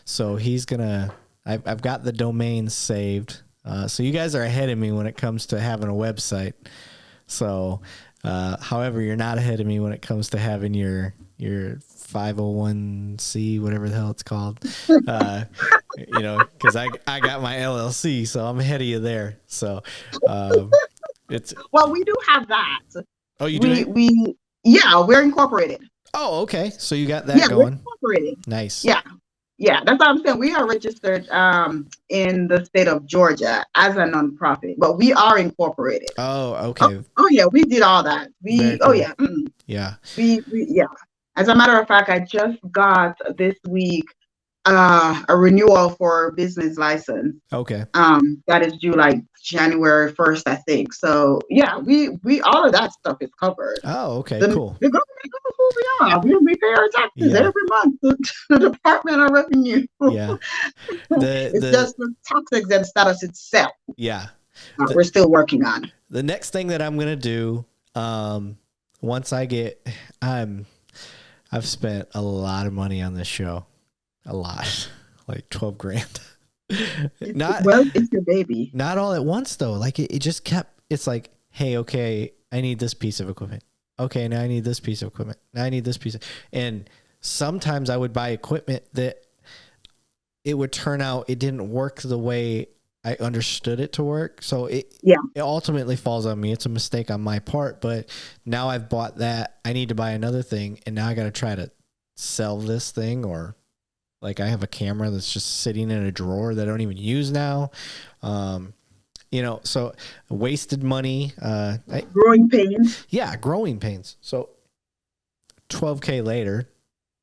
Speaker 1: So he's gonna. I've got the domain saved. So you guys are ahead of me when it comes to having a website. So, however, you're not ahead of me when it comes to having your 501c, whatever the hell it's called, because I got my LLC, so I'm ahead of you there. So,
Speaker 2: well, we do have that.
Speaker 1: Oh, you do?
Speaker 2: We're incorporated.
Speaker 1: Oh, okay. So you got that going.
Speaker 2: We're incorporated.
Speaker 1: Nice.
Speaker 2: Yeah, that's what I'm saying. We are registered in the state of Georgia as a nonprofit, but we are incorporated.
Speaker 1: Oh, okay.
Speaker 2: Oh yeah, we did all that.
Speaker 1: Yeah.
Speaker 2: We As a matter of fact, I just got this week a renewal for business license.
Speaker 1: Okay.
Speaker 2: That is due like January 1st, I think. So yeah, we all of that stuff is covered.
Speaker 1: Oh, okay,
Speaker 2: The
Speaker 1: cool.
Speaker 2: government knows who we are. We pay our taxes every month to the Department of Revenue.
Speaker 1: Yeah.
Speaker 2: It's just the tax exempt status itself.
Speaker 1: Yeah.
Speaker 2: We're still working on.
Speaker 1: The next thing that I'm gonna do, once I get, I've spent a lot of money on this show, a lot, like 12 grand.
Speaker 2: It's your baby.
Speaker 1: Not all at once though. Like it just kept. It's like, hey, okay, I need this piece of equipment. Okay, now I need this piece of equipment. Now I need this piece and sometimes I would buy equipment that it would turn out it didn't work the way I understood it to work. So it ultimately falls on me. It's a mistake on my part, but now I've bought that. I need to buy another thing, and now I got to try to sell this thing, or like I have a camera that's just sitting in a drawer that I don't even use now. So wasted money.
Speaker 2: Growing pains.
Speaker 1: Yeah, growing pains. So $12K later,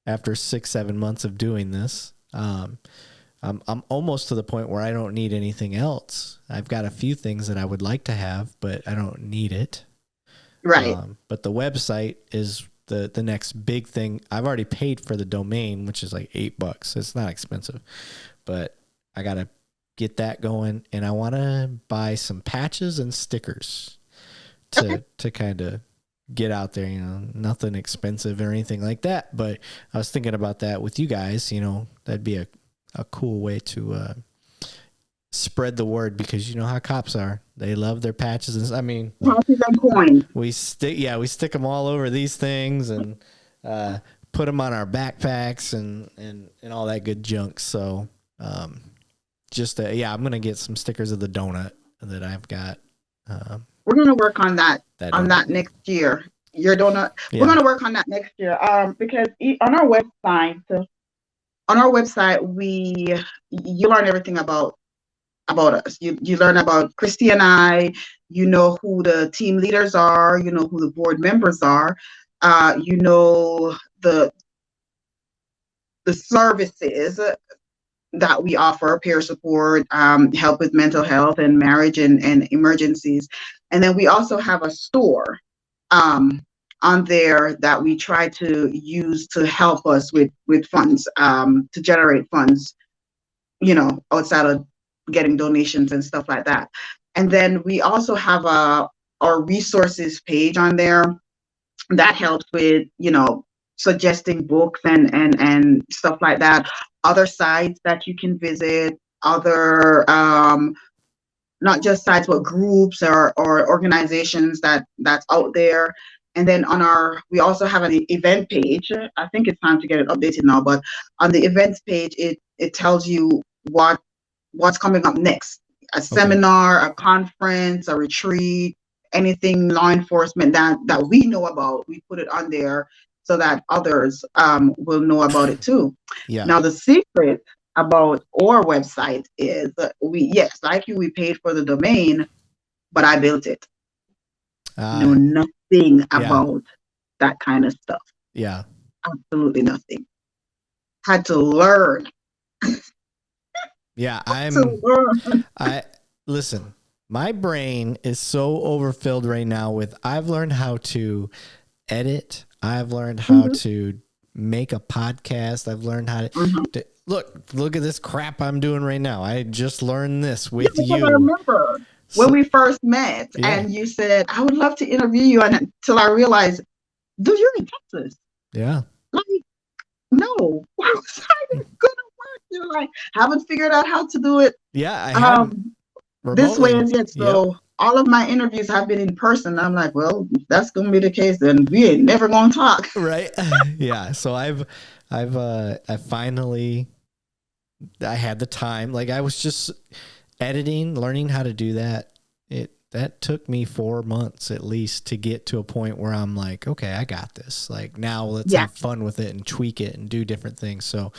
Speaker 1: after 6-7 months of doing this, I'm almost to the point where I don't need anything else. I've got a few things that I would like to have, but I don't need it.
Speaker 2: Right.
Speaker 1: But the website is the next big thing. I've already paid for the domain, which is like $8. It's not expensive, but I got to get that going, and I want to buy some patches and stickers to kind of get out there, nothing expensive or anything like that. But I was thinking about that with you guys, that'd be a cool way to spread the word, because you know how cops are. They love their patches. And
Speaker 2: patches and coins.
Speaker 1: We stick them all over these things and put them on our backpacks and all that good junk. So I'm going to get some stickers of the donut that I've got.
Speaker 2: We're going to work on that next year. Your donut. Yeah. We're going to work on that next year. Because on our website, you learn everything about us. You learn about Christy and I. You know who the team leaders are. You know who the board members are. You know the services that we offer: peer support, help with mental health and marriage and emergencies. And then we also have a store on there that we try to use to help us with funds, to generate funds, outside of getting donations and stuff like that. And then we also have our resources page on there that helps with, suggesting books and stuff like that. Other sites that you can visit, other not just sites, but groups or organizations that's out there. And then we also have an event page. I think it's time to get it updated now, but on the events page, it tells you what's coming up next. A seminar, a conference, a retreat, anything law enforcement that we know about, we put it on there so that others will know about it too. Yeah. Now, the secret about our website is we paid for the domain, but I built it. Know nothing about that kind of stuff.
Speaker 1: Yeah.
Speaker 2: Absolutely nothing. Had to learn.
Speaker 1: Yeah, listen, my brain is so overfilled right now with, I've learned how to edit. I've learned how to make a podcast. I've learned how to look at this crap I'm doing right now. I just learned this with you.
Speaker 2: I remember when we first met and you said, I would love to interview you, until I realized, dude, you're in Texas.
Speaker 1: Yeah.
Speaker 2: Like, no, why was I gonna work? You're like, haven't figured out how to do it.
Speaker 1: Yeah, I haven't.
Speaker 2: This way as yet. So all of my interviews have been in person. I'm like, well, if that's gonna be the case, then we ain't never gonna talk.
Speaker 1: Right. Yeah. So I finally had the time. Like, I was just editing, learning how to do that. That took me 4 months at least to get to a point where I'm like, okay, I got this. Like, now let's have fun with it and tweak it and do different things. So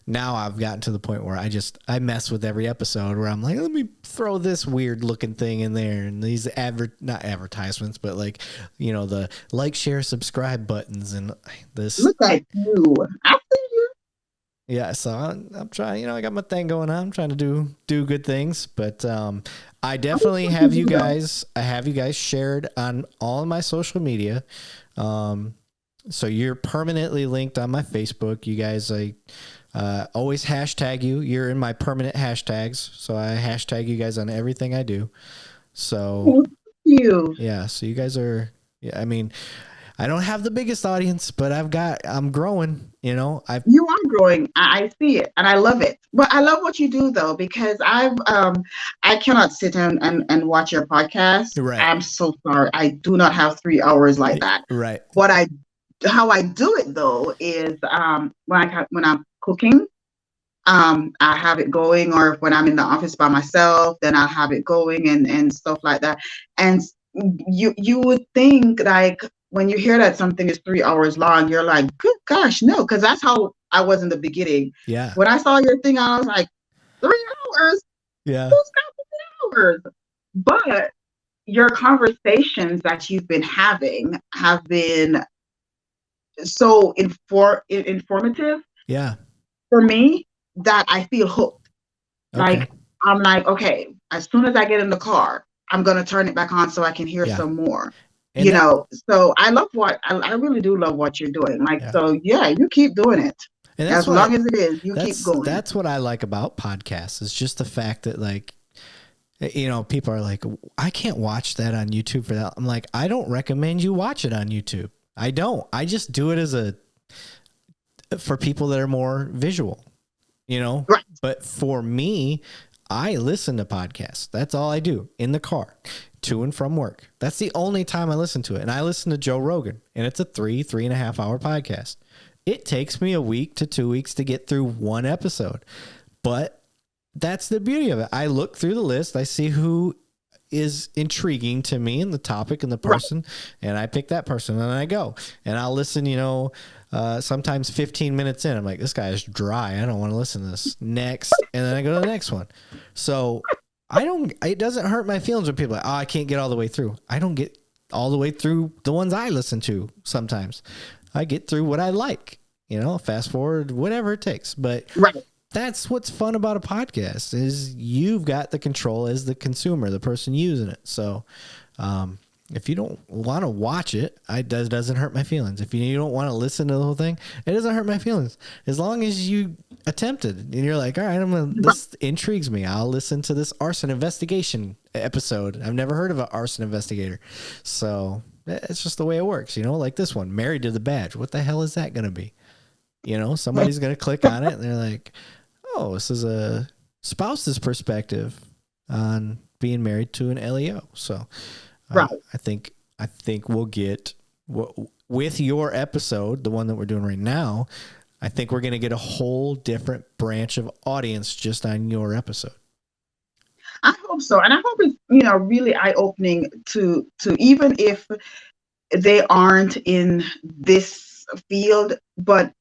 Speaker 1: now I've gotten to the point where I mess with every episode where I'm like, let me throw this weird looking thing in there, and these not advertisements, but like, the like, share, subscribe buttons and this.
Speaker 2: Look at you. I see you.
Speaker 1: Yeah, so I'm trying, I got my thing going on. I'm trying to do good things, but I definitely have you guys. I have you guys shared on all of my social media. So you're permanently linked on my Facebook. You guys, I always hashtag you. You're in my permanent hashtags, so I hashtag you guys on everything I do. So
Speaker 2: Thank you.
Speaker 1: yeah, so you guys are. Yeah, I mean, I don't have the biggest audience, but I'm growing,
Speaker 2: You are growing. I see it and I love it. But I love what you do though, because I cannot sit and watch your podcast.
Speaker 1: Right.
Speaker 2: I'm so sorry. I do not have 3 hours like that.
Speaker 1: Right.
Speaker 2: What I How I do it though is when I'm cooking, I have it going, or when I'm in the office by myself, then I'll have it going and stuff like that. And you would think like when you hear that something is 3 hours long, you're like, good gosh, no, because that's how I was in the beginning.
Speaker 1: Yeah.
Speaker 2: When I saw your thing, I was like, 3 hours?
Speaker 1: Yeah.
Speaker 2: Who's got 3 hours? But your conversations that you've been having have been so informative.
Speaker 1: Yeah.
Speaker 2: For me, that I feel hooked.
Speaker 1: Okay.
Speaker 2: Like I'm like, okay, as soon as I get in the car, I'm gonna turn it back on so I can hear some more.
Speaker 1: And
Speaker 2: So I love I really do love what you're doing. Like,
Speaker 1: yeah.
Speaker 2: So yeah, you keep doing it.
Speaker 1: And
Speaker 2: As long as it is, you keep going.
Speaker 1: That's what I like about podcasts, is just the fact that, like, people are like, I can't watch that on YouTube for that. I'm like, I don't recommend you watch it on YouTube. I don't. I just do it for people that are more visual,
Speaker 2: Right.
Speaker 1: But for me, I listen to podcasts. That's all I do in the car to and from work. That's the only time I listen to it. And I listen to Joe Rogan, and it's a 3.5 hour podcast. It takes me a week to 2 weeks to get through one episode, but that's the beauty of it. I look through the list. I see who is intriguing to me and the topic and the person, and I pick that person and I go and I'll listen, sometimes 15 minutes in, I'm like, this guy is dry. I don't want to listen to this. Next. And then I go to the next one. So it doesn't hurt my feelings when people are like, oh, I can't get all the way through. I don't get all the way through the ones I listen to. Sometimes I get through what I like, fast forward, whatever it takes. But that's what's fun about a podcast, is you've got the control as the consumer, the person using it. So, if you don't want to watch it, it doesn't hurt my feelings. If you don't want to listen to the whole thing, it doesn't hurt my feelings. As long as you attempted and you're like, all right, this intrigues me. I'll listen to this arson investigation episode. I've never heard of an arson investigator. So it's just the way it works, like this one, Married to the Badge. What the hell is that going to be? Somebody's going to click on it and they're like, oh, this is a spouse's perspective on being married to an LEO. So I think we'll get, with your episode, the one that we're doing right now, I think we're going to get a whole different branch of audience just on your episode.
Speaker 2: I hope so. And I hope it's, really eye-opening to even if they aren't in this field, but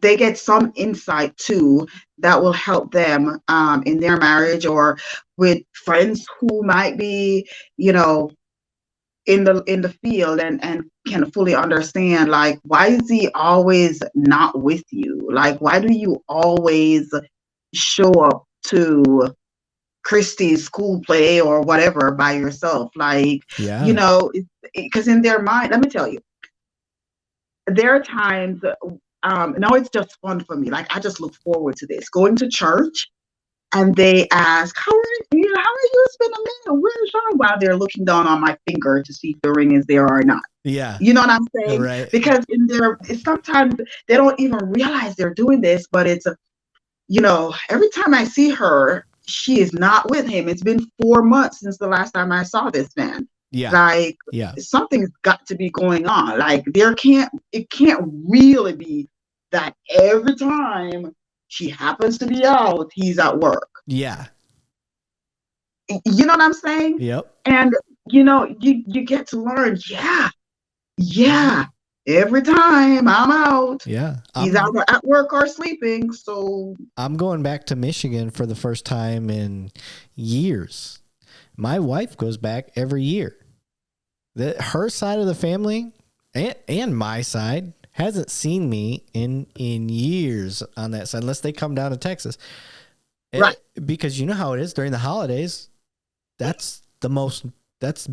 Speaker 2: they get some insight too that will help them in their marriage, or with friends who might be, in the field and can fully understand, like, why is he always not with you? Like, why do you always show up to Christie's school play or whatever by yourself? Like, because in their mind, let me tell you, there are times, now it's just fun for me. Like, I just look forward to this, going to church, and they ask, how are you? It's been a minute. Where's Sean? While they're looking down on my finger to see if the ring is there or not.
Speaker 1: Yeah.
Speaker 2: You know what I'm saying?
Speaker 1: Right.
Speaker 2: Because sometimes they don't even realize they're doing this, but it's, every time I see her, she is not with him. It's been 4 months since the last time I saw this man.
Speaker 1: Yeah.
Speaker 2: Like, something's got to be going on. Like, it can't really be that every time she happens to be out, he's at work.
Speaker 1: Yeah.
Speaker 2: You know what I'm saying?
Speaker 1: Yep.
Speaker 2: And, you get to learn, every time I'm out, he's either at work or sleeping. So
Speaker 1: I'm going back to Michigan for the first time in years. My wife goes back every year. Her side of the family and my side hasn't seen me in years on that side, unless they come down to Texas.
Speaker 2: Right.
Speaker 1: Because you know how it is during the holidays. That's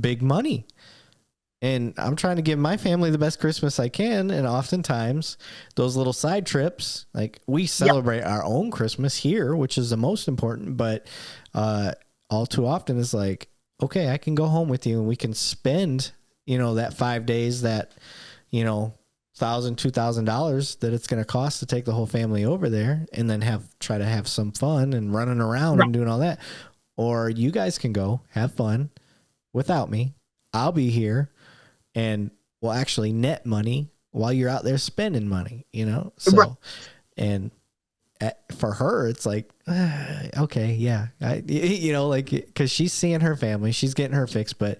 Speaker 1: big money. And I'm trying to give my family the best Christmas I can. And oftentimes those little side trips, like we celebrate our own Christmas here, which is the most important, but all too often it's like, okay, I can go home with you and we can spend, that 5 days, that, $1,000, $2,000 that it's going to cost to take the whole family over there, and then try to have some fun and running around and doing all that. Or you guys can go have fun without me. I'll be here and we'll actually net money while you're out there spending money, So, and for her, it's like, okay, yeah. Cause she's seeing her family, she's getting her fix, but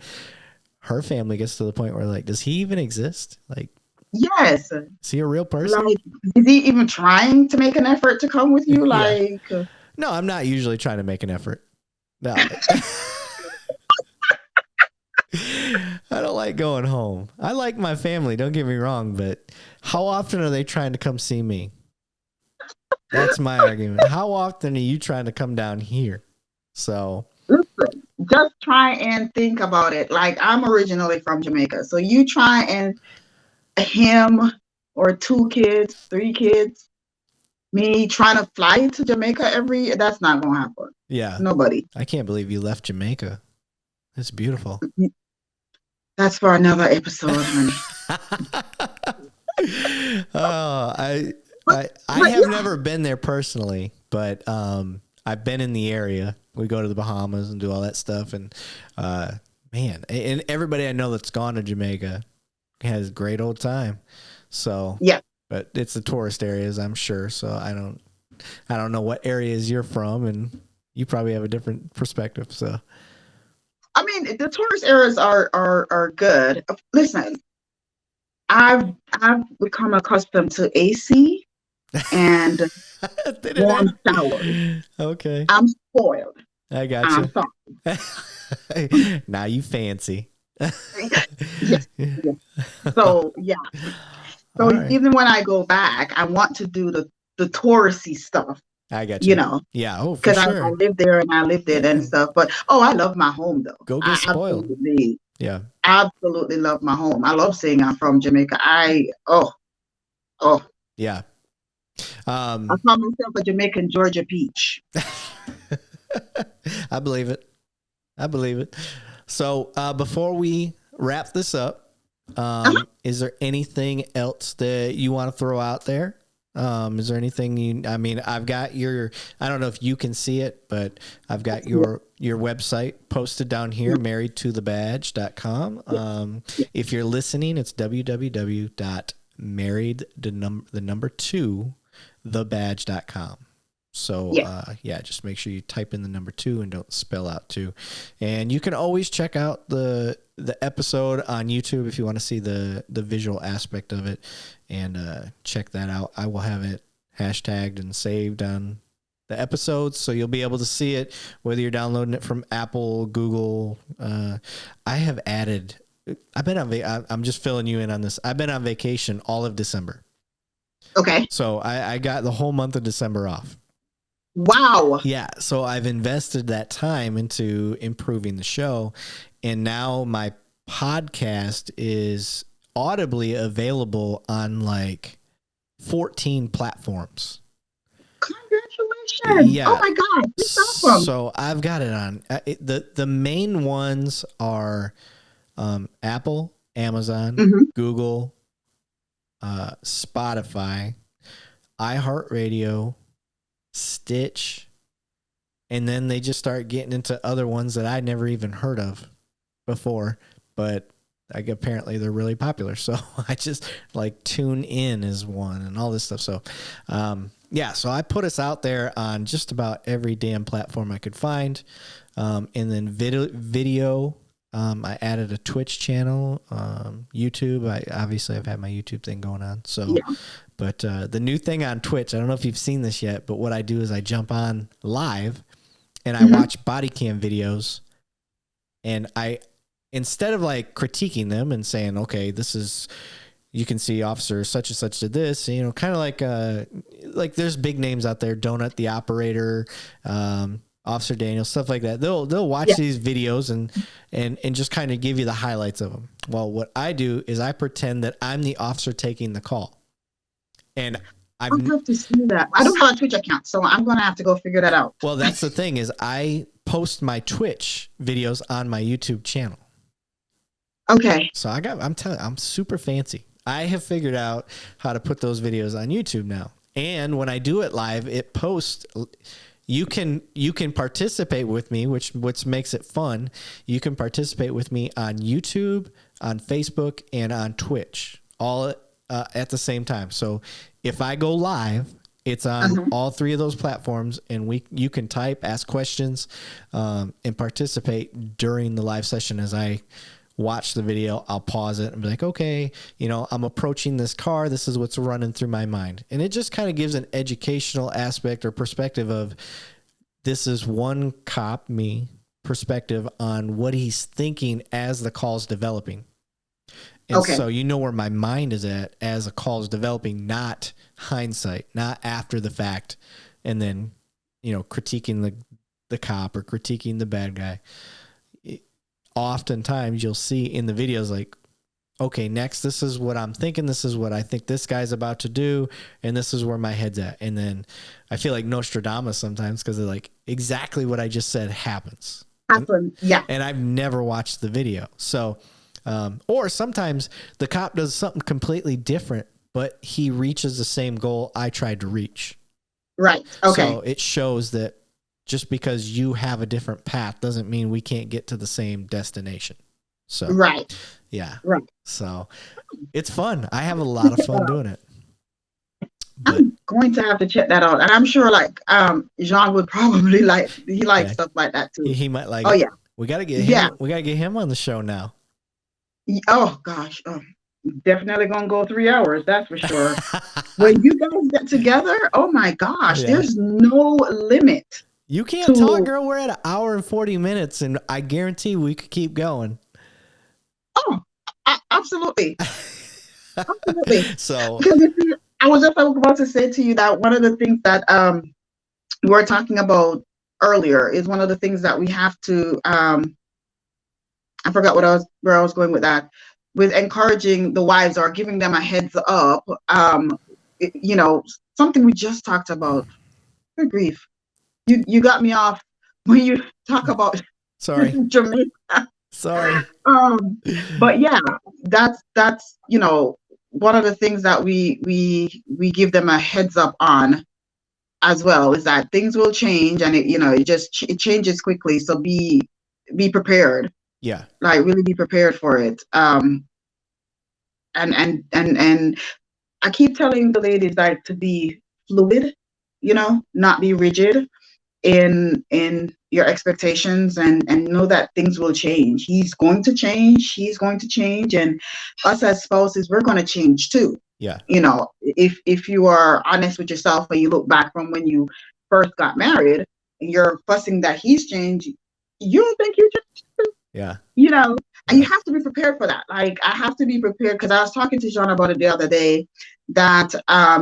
Speaker 1: her family gets to the point where like, does he even exist? Like,
Speaker 2: yes.
Speaker 1: Is he a real person?
Speaker 2: Like, is he even trying to make an effort to come with you? Like,
Speaker 1: no, I'm not usually trying to make an effort. No. I don't like going home. I like my family, don't get me wrong, but how often are they trying to come see me? That's my argument. How often are you trying to come down here? So
Speaker 2: listen, just try and think about it. Like, I'm originally from Jamaica, so you try and him or 2 kids, 3 kids, me trying to fly to Jamaica that's not gonna happen.
Speaker 1: Yeah,
Speaker 2: nobody.
Speaker 1: I can't believe you left Jamaica. It's beautiful.
Speaker 2: That's for another episode, honey.
Speaker 1: I have never been there personally, but I've been in the area. We go to the Bahamas and do all that stuff, and man, and everybody I know that's gone to Jamaica has a great old time. So
Speaker 2: yeah,
Speaker 1: but it's the tourist areas, I'm sure. So I don't know what areas you're from, and you probably have a different perspective. So
Speaker 2: I mean, the tourist areas are good. Listen, I've become accustomed to AC and warm showers.
Speaker 1: Okay,
Speaker 2: I'm spoiled.
Speaker 1: I got you. Now you fancy.
Speaker 2: yes. So yeah. So even when I go back, I want to do the touristy stuff.
Speaker 1: I got you. Yeah. Oh, for sure.
Speaker 2: Because I lived there and I lived it and stuff. But I love my home though.
Speaker 1: Go get spoiled.
Speaker 2: Absolutely love my home. I love saying I'm from Jamaica.
Speaker 1: Yeah.
Speaker 2: I call myself a Jamaican Georgia peach.
Speaker 1: I believe it. So before we wrap this up, is there anything else that you want to throw out there? Is there anything I've got I don't know if you can see it, but I've got your website posted down here, marriedtothebadge.com. If you're listening, it's www.married2thebadge.com. So, just make sure you type in the number 2 and don't spell out 2. And you can always check out the episode on YouTube if you want to see the visual aspect of it, and check that out. I will have it hashtagged and saved on the episodes, so you'll be able to see it whether you're downloading it from Apple, Google. I have added. I'm just filling you in on this. I've been on vacation all of December.
Speaker 2: Okay.
Speaker 1: So I got the whole month of December off.
Speaker 2: Wow.
Speaker 1: Yeah. So I've invested that time into improving the show. And now my podcast is audibly available on like 14 platforms.
Speaker 2: Congratulations.
Speaker 1: Yeah.
Speaker 2: Oh my God. That's awesome.
Speaker 1: So I've got it on. The main ones are Apple, Amazon, Google, Spotify, iHeartRadio, Stitch, and then they just start getting into other ones that I never even heard of before, but apparently they're really popular. So I just like Tune In is one and all this stuff. So so I put us out there on just about every damn platform I could find. And then video. I added a Twitch channel, YouTube. I've had my YouTube thing going on. So, but the new thing on Twitch, I don't know if you've seen this yet, but what I do is I jump on live and I watch body cam videos, and instead of like critiquing them and saying, okay, this is you can see officer such and such did this, you know, kind of like there's big names out there, Donut the operator, Officer Daniel, stuff like that. They'll watch these videos and just kind of give you the highlights of them. Well, what I do is I pretend that I'm the officer taking the call. And
Speaker 2: I have to see that. I don't have a Twitch account, so I'm going to have to go figure that out.
Speaker 1: Well, that's the thing is I post my Twitch videos on my YouTube channel.
Speaker 2: Okay.
Speaker 1: So I'm super fancy. I have figured out how to put those videos on YouTube now. And when I do it live, it posts. You can participate with me, which makes it fun. You can participate with me on YouTube, on Facebook, and on Twitch, all at the same time. So if I go live, it's on all three of those platforms, and you can type, ask questions, and participate during the live session. As I watch the video, I'll pause it and be like, okay, you know, I'm approaching this car. This is what's running through my mind. And it just kind of gives an educational aspect or perspective of this is one cop, me, perspective on what he's thinking as the call's developing. And so you know where my mind is at as a call is developing, not hindsight, not after the fact, and then, you know, critiquing the cop or critiquing the bad guy. Oftentimes you'll see in the videos like, okay, next, this is what I'm thinking. This is what I think this guy's about to do. And this is where my head's at. And then I feel like Nostradamus sometimes because they're like, exactly what I just said happens.
Speaker 2: Yeah.
Speaker 1: And I've never watched the video. So, or sometimes the cop does something completely different, but he reaches the same goal I tried to reach.
Speaker 2: Right. Okay.
Speaker 1: So it shows that just because you have a different path doesn't mean we can't get to the same destination. So,
Speaker 2: right.
Speaker 1: Yeah.
Speaker 2: Right.
Speaker 1: So it's fun. I have a lot of fun doing it.
Speaker 2: But I'm going to have to check that out. And I'm sure like, Jean would probably he likes stuff like that too.
Speaker 1: He might like
Speaker 2: it.
Speaker 1: Yeah. We got to get him. We got to get him on the show now.
Speaker 2: Oh gosh. Definitely going to go 3 hours. That's for sure. When you guys get together, oh my gosh, there's no limit.
Speaker 1: You can't talk, girl. We're at 1 hour and 40 minutes, and I guarantee we could keep going.
Speaker 2: Oh, absolutely. Absolutely.
Speaker 1: So,
Speaker 2: because I was just about to say to you that one of the things that we were talking about earlier is one of the things that we have to, I forgot where I was going with that, with encouraging the wives or giving them a heads up. You know, something we just talked about. Good grief. You got me off when you talk about Jamaica.
Speaker 1: Sorry.
Speaker 2: But yeah, that's you know, one of the things that we give them a heads up on as well is that things will change, and it changes quickly. So be prepared.
Speaker 1: Yeah.
Speaker 2: Like really be prepared for it. And I keep telling the ladies like to be fluid, you know, not be rigid in your expectations, and know that things will change. He's going to change, she's going to change, and us as spouses, we're going to change too.
Speaker 1: Yeah.
Speaker 2: You know, if you are honest with yourself and you look back from when you first got married and you're fussing that he's changed, you don't think you changed?
Speaker 1: Yeah.
Speaker 2: You know, and you have to be prepared for that. Like I have to be prepared because I was talking to John about it the other day that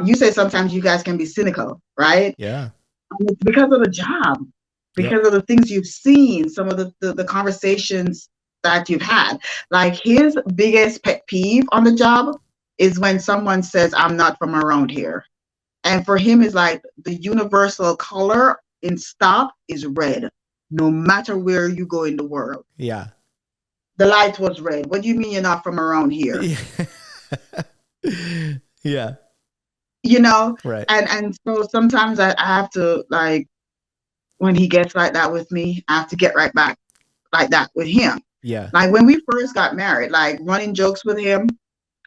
Speaker 2: you say sometimes you guys can be cynical, right?
Speaker 1: Yeah.
Speaker 2: It's because of the job, because of the things you've seen, some of the conversations that you've had. Like his biggest pet peeve on the job is when someone says, I'm not from around here. And for him, it's like the universal color in stop is red, no matter where you go in the world.
Speaker 1: Yeah.
Speaker 2: The light was red. What do you mean you're not from around here?
Speaker 1: Yeah.
Speaker 2: You know,
Speaker 1: right.
Speaker 2: And so sometimes I have to, like, when he gets like that with me, I have to get right back like that with him.
Speaker 1: Yeah.
Speaker 2: Like when we first got married, like running jokes with him,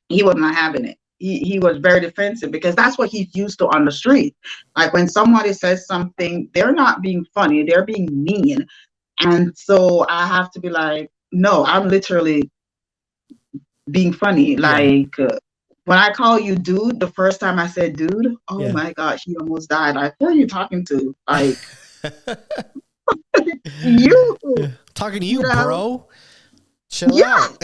Speaker 2: he was not having it. He was very defensive because that's what he's used to on the street. Like when somebody says something, they're not being funny, they're being mean. And so I have to be like, no, I'm literally being funny. Like, when I call you dude, the first time I said dude, oh my gosh, he almost died. Like, who are you talking to? Like,
Speaker 1: you talking to you, bro? chill
Speaker 2: Yeah,
Speaker 1: out.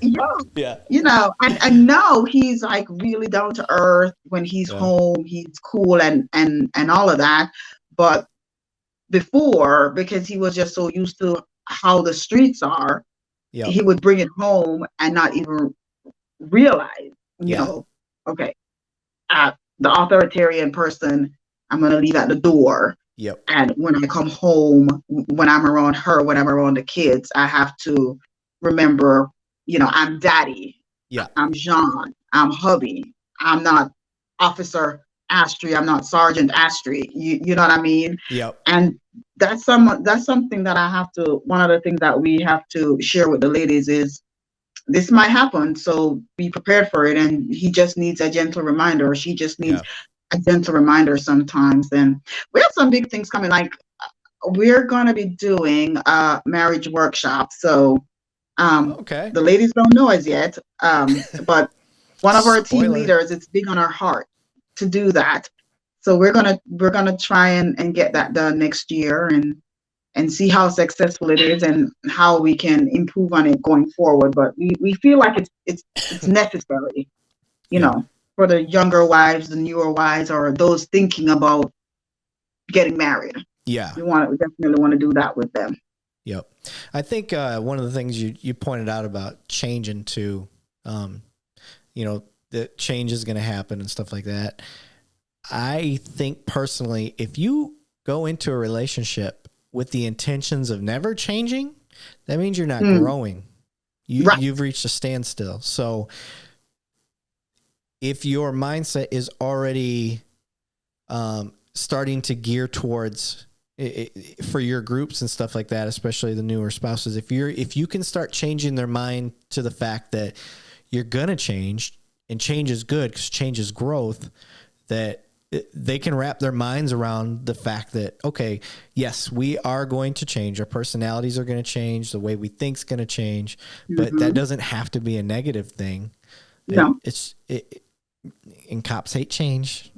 Speaker 2: yeah.
Speaker 1: Yeah.
Speaker 2: You know, I know he's like really down to earth when he's
Speaker 1: Yeah.
Speaker 2: home. He's cool and all of that. But before, because he was just so used to how the streets are,
Speaker 1: Yep.
Speaker 2: he would bring it home and not even realize,
Speaker 1: Yeah.
Speaker 2: okay, the authoritarian person, I'm going to leave at the door.
Speaker 1: Yep.
Speaker 2: And when I come home, when I'm around her, when I'm around the kids, I have to remember, I'm daddy.
Speaker 1: Yeah.
Speaker 2: I'm Jean. I'm hubby. I'm not Officer Astree. I'm not Sergeant Astree. You know what I mean?
Speaker 1: Yep.
Speaker 2: And that's something that I have to. One of the things that we have to share with the ladies is this might happen, so be prepared for it. And he just needs a gentle reminder, or she just needs
Speaker 1: Yeah.
Speaker 2: a gentle reminder sometimes. And we have some big things coming. Like we're gonna be doing a marriage workshop. So
Speaker 1: Okay.
Speaker 2: the ladies don't know as yet, but one of our team
Speaker 1: Spoiler.
Speaker 2: leaders, it's big on our heart to do that. So we're gonna try and get that done next year and see how successful it is and how we can improve on it going forward. But we feel like it's necessary,
Speaker 1: Yeah.
Speaker 2: for the younger wives, the newer wives, or those thinking about getting married.
Speaker 1: Yeah.
Speaker 2: We definitely want to do that with them.
Speaker 1: Yep. I think one of the things you pointed out about changing to, that change is going to happen and stuff like that. I think personally, if you go into a relationship with the intentions of never changing, that means you're not growing.
Speaker 2: Right.
Speaker 1: You've reached a standstill. So if your mindset is already starting to gear towards for your groups and stuff like that, especially the newer spouses, if you can start changing their mind to the fact that you're going to change, and change is good because change is growth, that they can wrap their minds around the fact that, okay, yes, we are going to change. Our personalities are going to change. The way we think is going to change, but that doesn't have to be a negative thing.
Speaker 2: No.
Speaker 1: And cops hate change.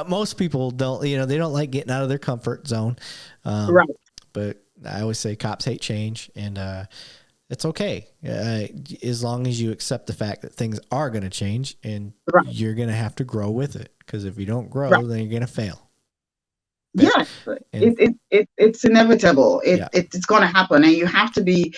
Speaker 1: Most people don't, they don't like getting out of their comfort zone.
Speaker 2: Right.
Speaker 1: But I always say cops hate change, and it's okay. As long as you accept the fact that things are going to change, and you're going to have to grow with it. Because if you don't grow, then you're going to fail.
Speaker 2: Yes, it's inevitable. It's going to happen, and you have to be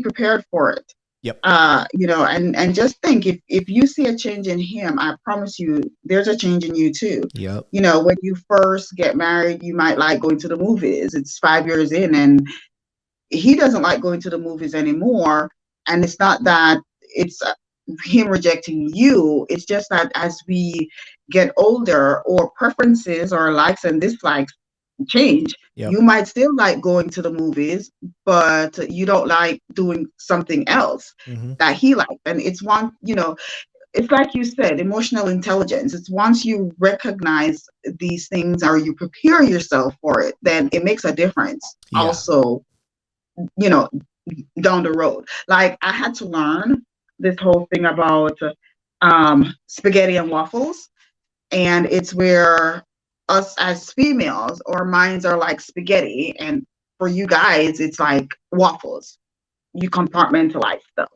Speaker 2: prepared for it.
Speaker 1: Yep.
Speaker 2: And just think, if you see a change in him, I promise you, there's a change in you too.
Speaker 1: Yep.
Speaker 2: When you first get married, you might like going to the movies. It's 5 years in, and he doesn't like going to the movies anymore. And it's not that it's him rejecting you. It's just that as we get older, or preferences or likes and dislikes change.
Speaker 1: Yep.
Speaker 2: You might still like going to the movies, but you don't like doing something else that he likes. And it's it's like you said, emotional intelligence. It's once you recognize these things, or you prepare yourself for it, then it makes a difference.
Speaker 1: Yeah.
Speaker 2: Also, down the road. Like I had to learn this whole thing about spaghetti and waffles. And it's where us as females, our minds are like spaghetti. And for you guys, it's like waffles. You compartmentalize stuff.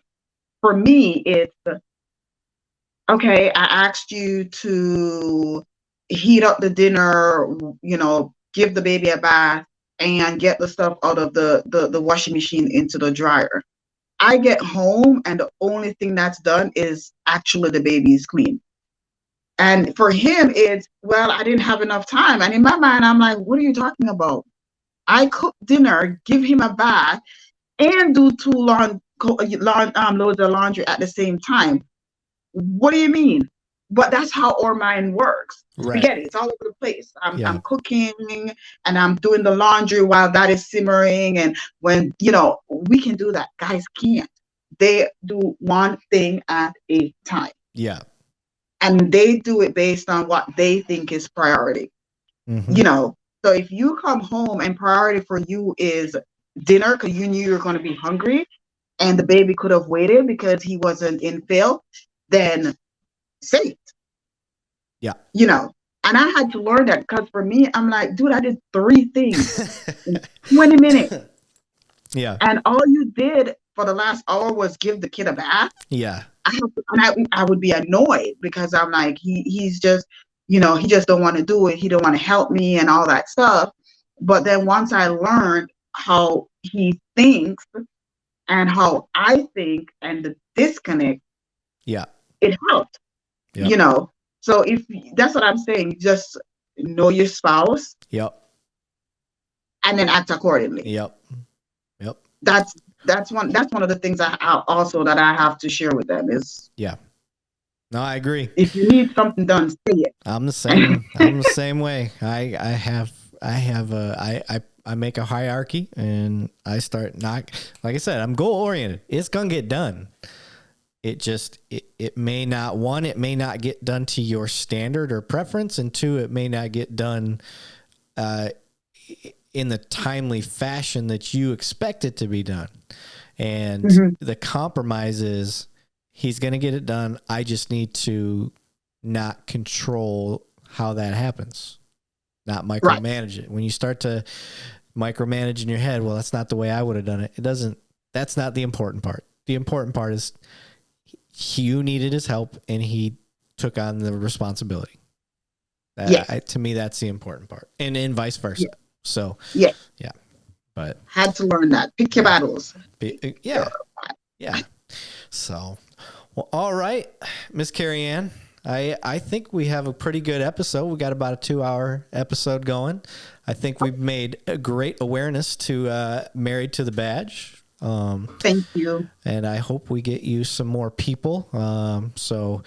Speaker 2: For me, it's, okay, I asked you to heat up the dinner, give the baby a bath, and get the stuff out of the washing machine into the dryer. I get home, and the only thing that's done is actually the baby's clean. And for him, it's, well, I didn't have enough time. And in my mind, I'm like, what are you talking about? I cook dinner, give him a bath, and do two loads of laundry at the same time. What do you mean? But that's how our mind works.
Speaker 1: Right.
Speaker 2: Spaghetti, it's all over the place. I'm cooking and I'm doing the laundry while that is simmering. And when, we can do that. Guys can't. They do one thing at a time.
Speaker 1: Yeah.
Speaker 2: And they do it based on what they think is priority. So if you come home and priority for you is dinner, because you knew you were going to be hungry, and the baby could have waited because he wasn't in fill, then say it.
Speaker 1: Yeah.
Speaker 2: And I had to learn that, because for me, I'm like, dude, I did 3 things in 20 minutes.
Speaker 1: Yeah.
Speaker 2: And all you did for the last hour was give the kid a bath.
Speaker 1: Yeah.
Speaker 2: I would be annoyed because I'm like, he's just, he just don't want to do it. He don't want to help me and all that stuff. But then once I learned how he thinks and how I think and the disconnect,
Speaker 1: yeah,
Speaker 2: it helped. Yep. So if that's what I'm saying, just know your spouse.
Speaker 1: Yep.
Speaker 2: And then act accordingly.
Speaker 1: Yep.
Speaker 2: That's one of the things I also that I have to share with them is.
Speaker 1: Yeah. No, I agree.
Speaker 2: If you need something done, say it.
Speaker 1: I'm the same. I'm the same way. I make a hierarchy and I start like I said, I'm goal oriented. It's gonna get done. It may not get done to your standard or preference, and two, it may not get done in the timely fashion that you expect it to be done. And the compromise is he's going to get it done. I just need to not control how that happens, not micromanage it. When you start to micromanage in your head, well, that's not the way I would have done it. That's not the important part. The important part is you needed his help and he took on the responsibility. To me, that's the important part, and vice versa. Yeah. So yeah, but
Speaker 2: had to learn that. Pick your battles.
Speaker 1: Yeah. So, well, all right, Miss Kerry-Ann, I think we have a pretty good episode. We got about a 2-hour episode going. I think we've made a great awareness to Married to the Badge.
Speaker 2: Thank you.
Speaker 1: And I hope we get you some more people. So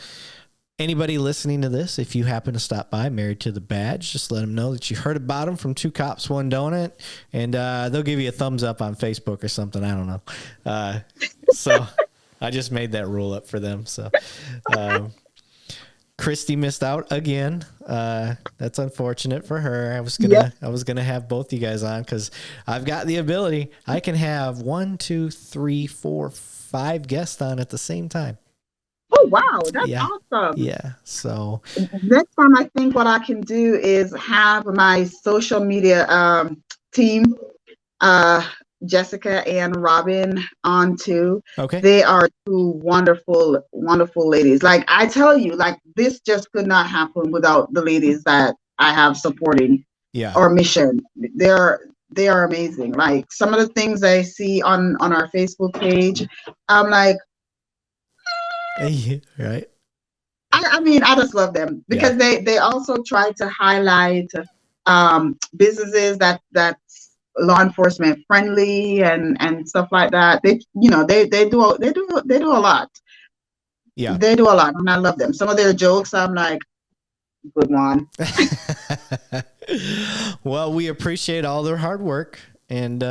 Speaker 1: anybody listening to this, if you happen to stop by Married to the Badge, just let them know that you heard about them from Two Cops, One Donut, and they'll give you a thumbs up on Facebook or something. I don't know. So I just made that rule up for them. So Christy missed out again. That's unfortunate for her. I was gonna have both you guys on because I've got the ability. I can have 1, 2, 3, 4, 5 guests on at the same time.
Speaker 2: Oh wow, that's awesome.
Speaker 1: Yeah. So
Speaker 2: next time, I think what I can do is have my social media team, Jessica and Robin, on too.
Speaker 1: Okay.
Speaker 2: They are two wonderful, wonderful ladies. Like I tell you, like this just could not happen without the ladies that I have supporting our mission. They are amazing. Like some of the things I see on our Facebook page, I'm like,
Speaker 1: right.
Speaker 2: I mean, I just love them because they also try to highlight businesses that's law enforcement friendly and stuff like that. They do a lot.
Speaker 1: Yeah,
Speaker 2: they do a lot, and I love them. Some of their jokes, I'm like, good one.
Speaker 1: Well, we appreciate all their hard work, and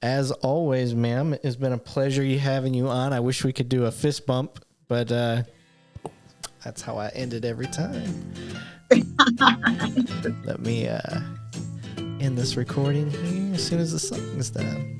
Speaker 1: as always, ma'am, it's been a pleasure having you on. I wish we could do a fist bump, but that's how I end it every time. Let me end this recording here as soon as the song is done.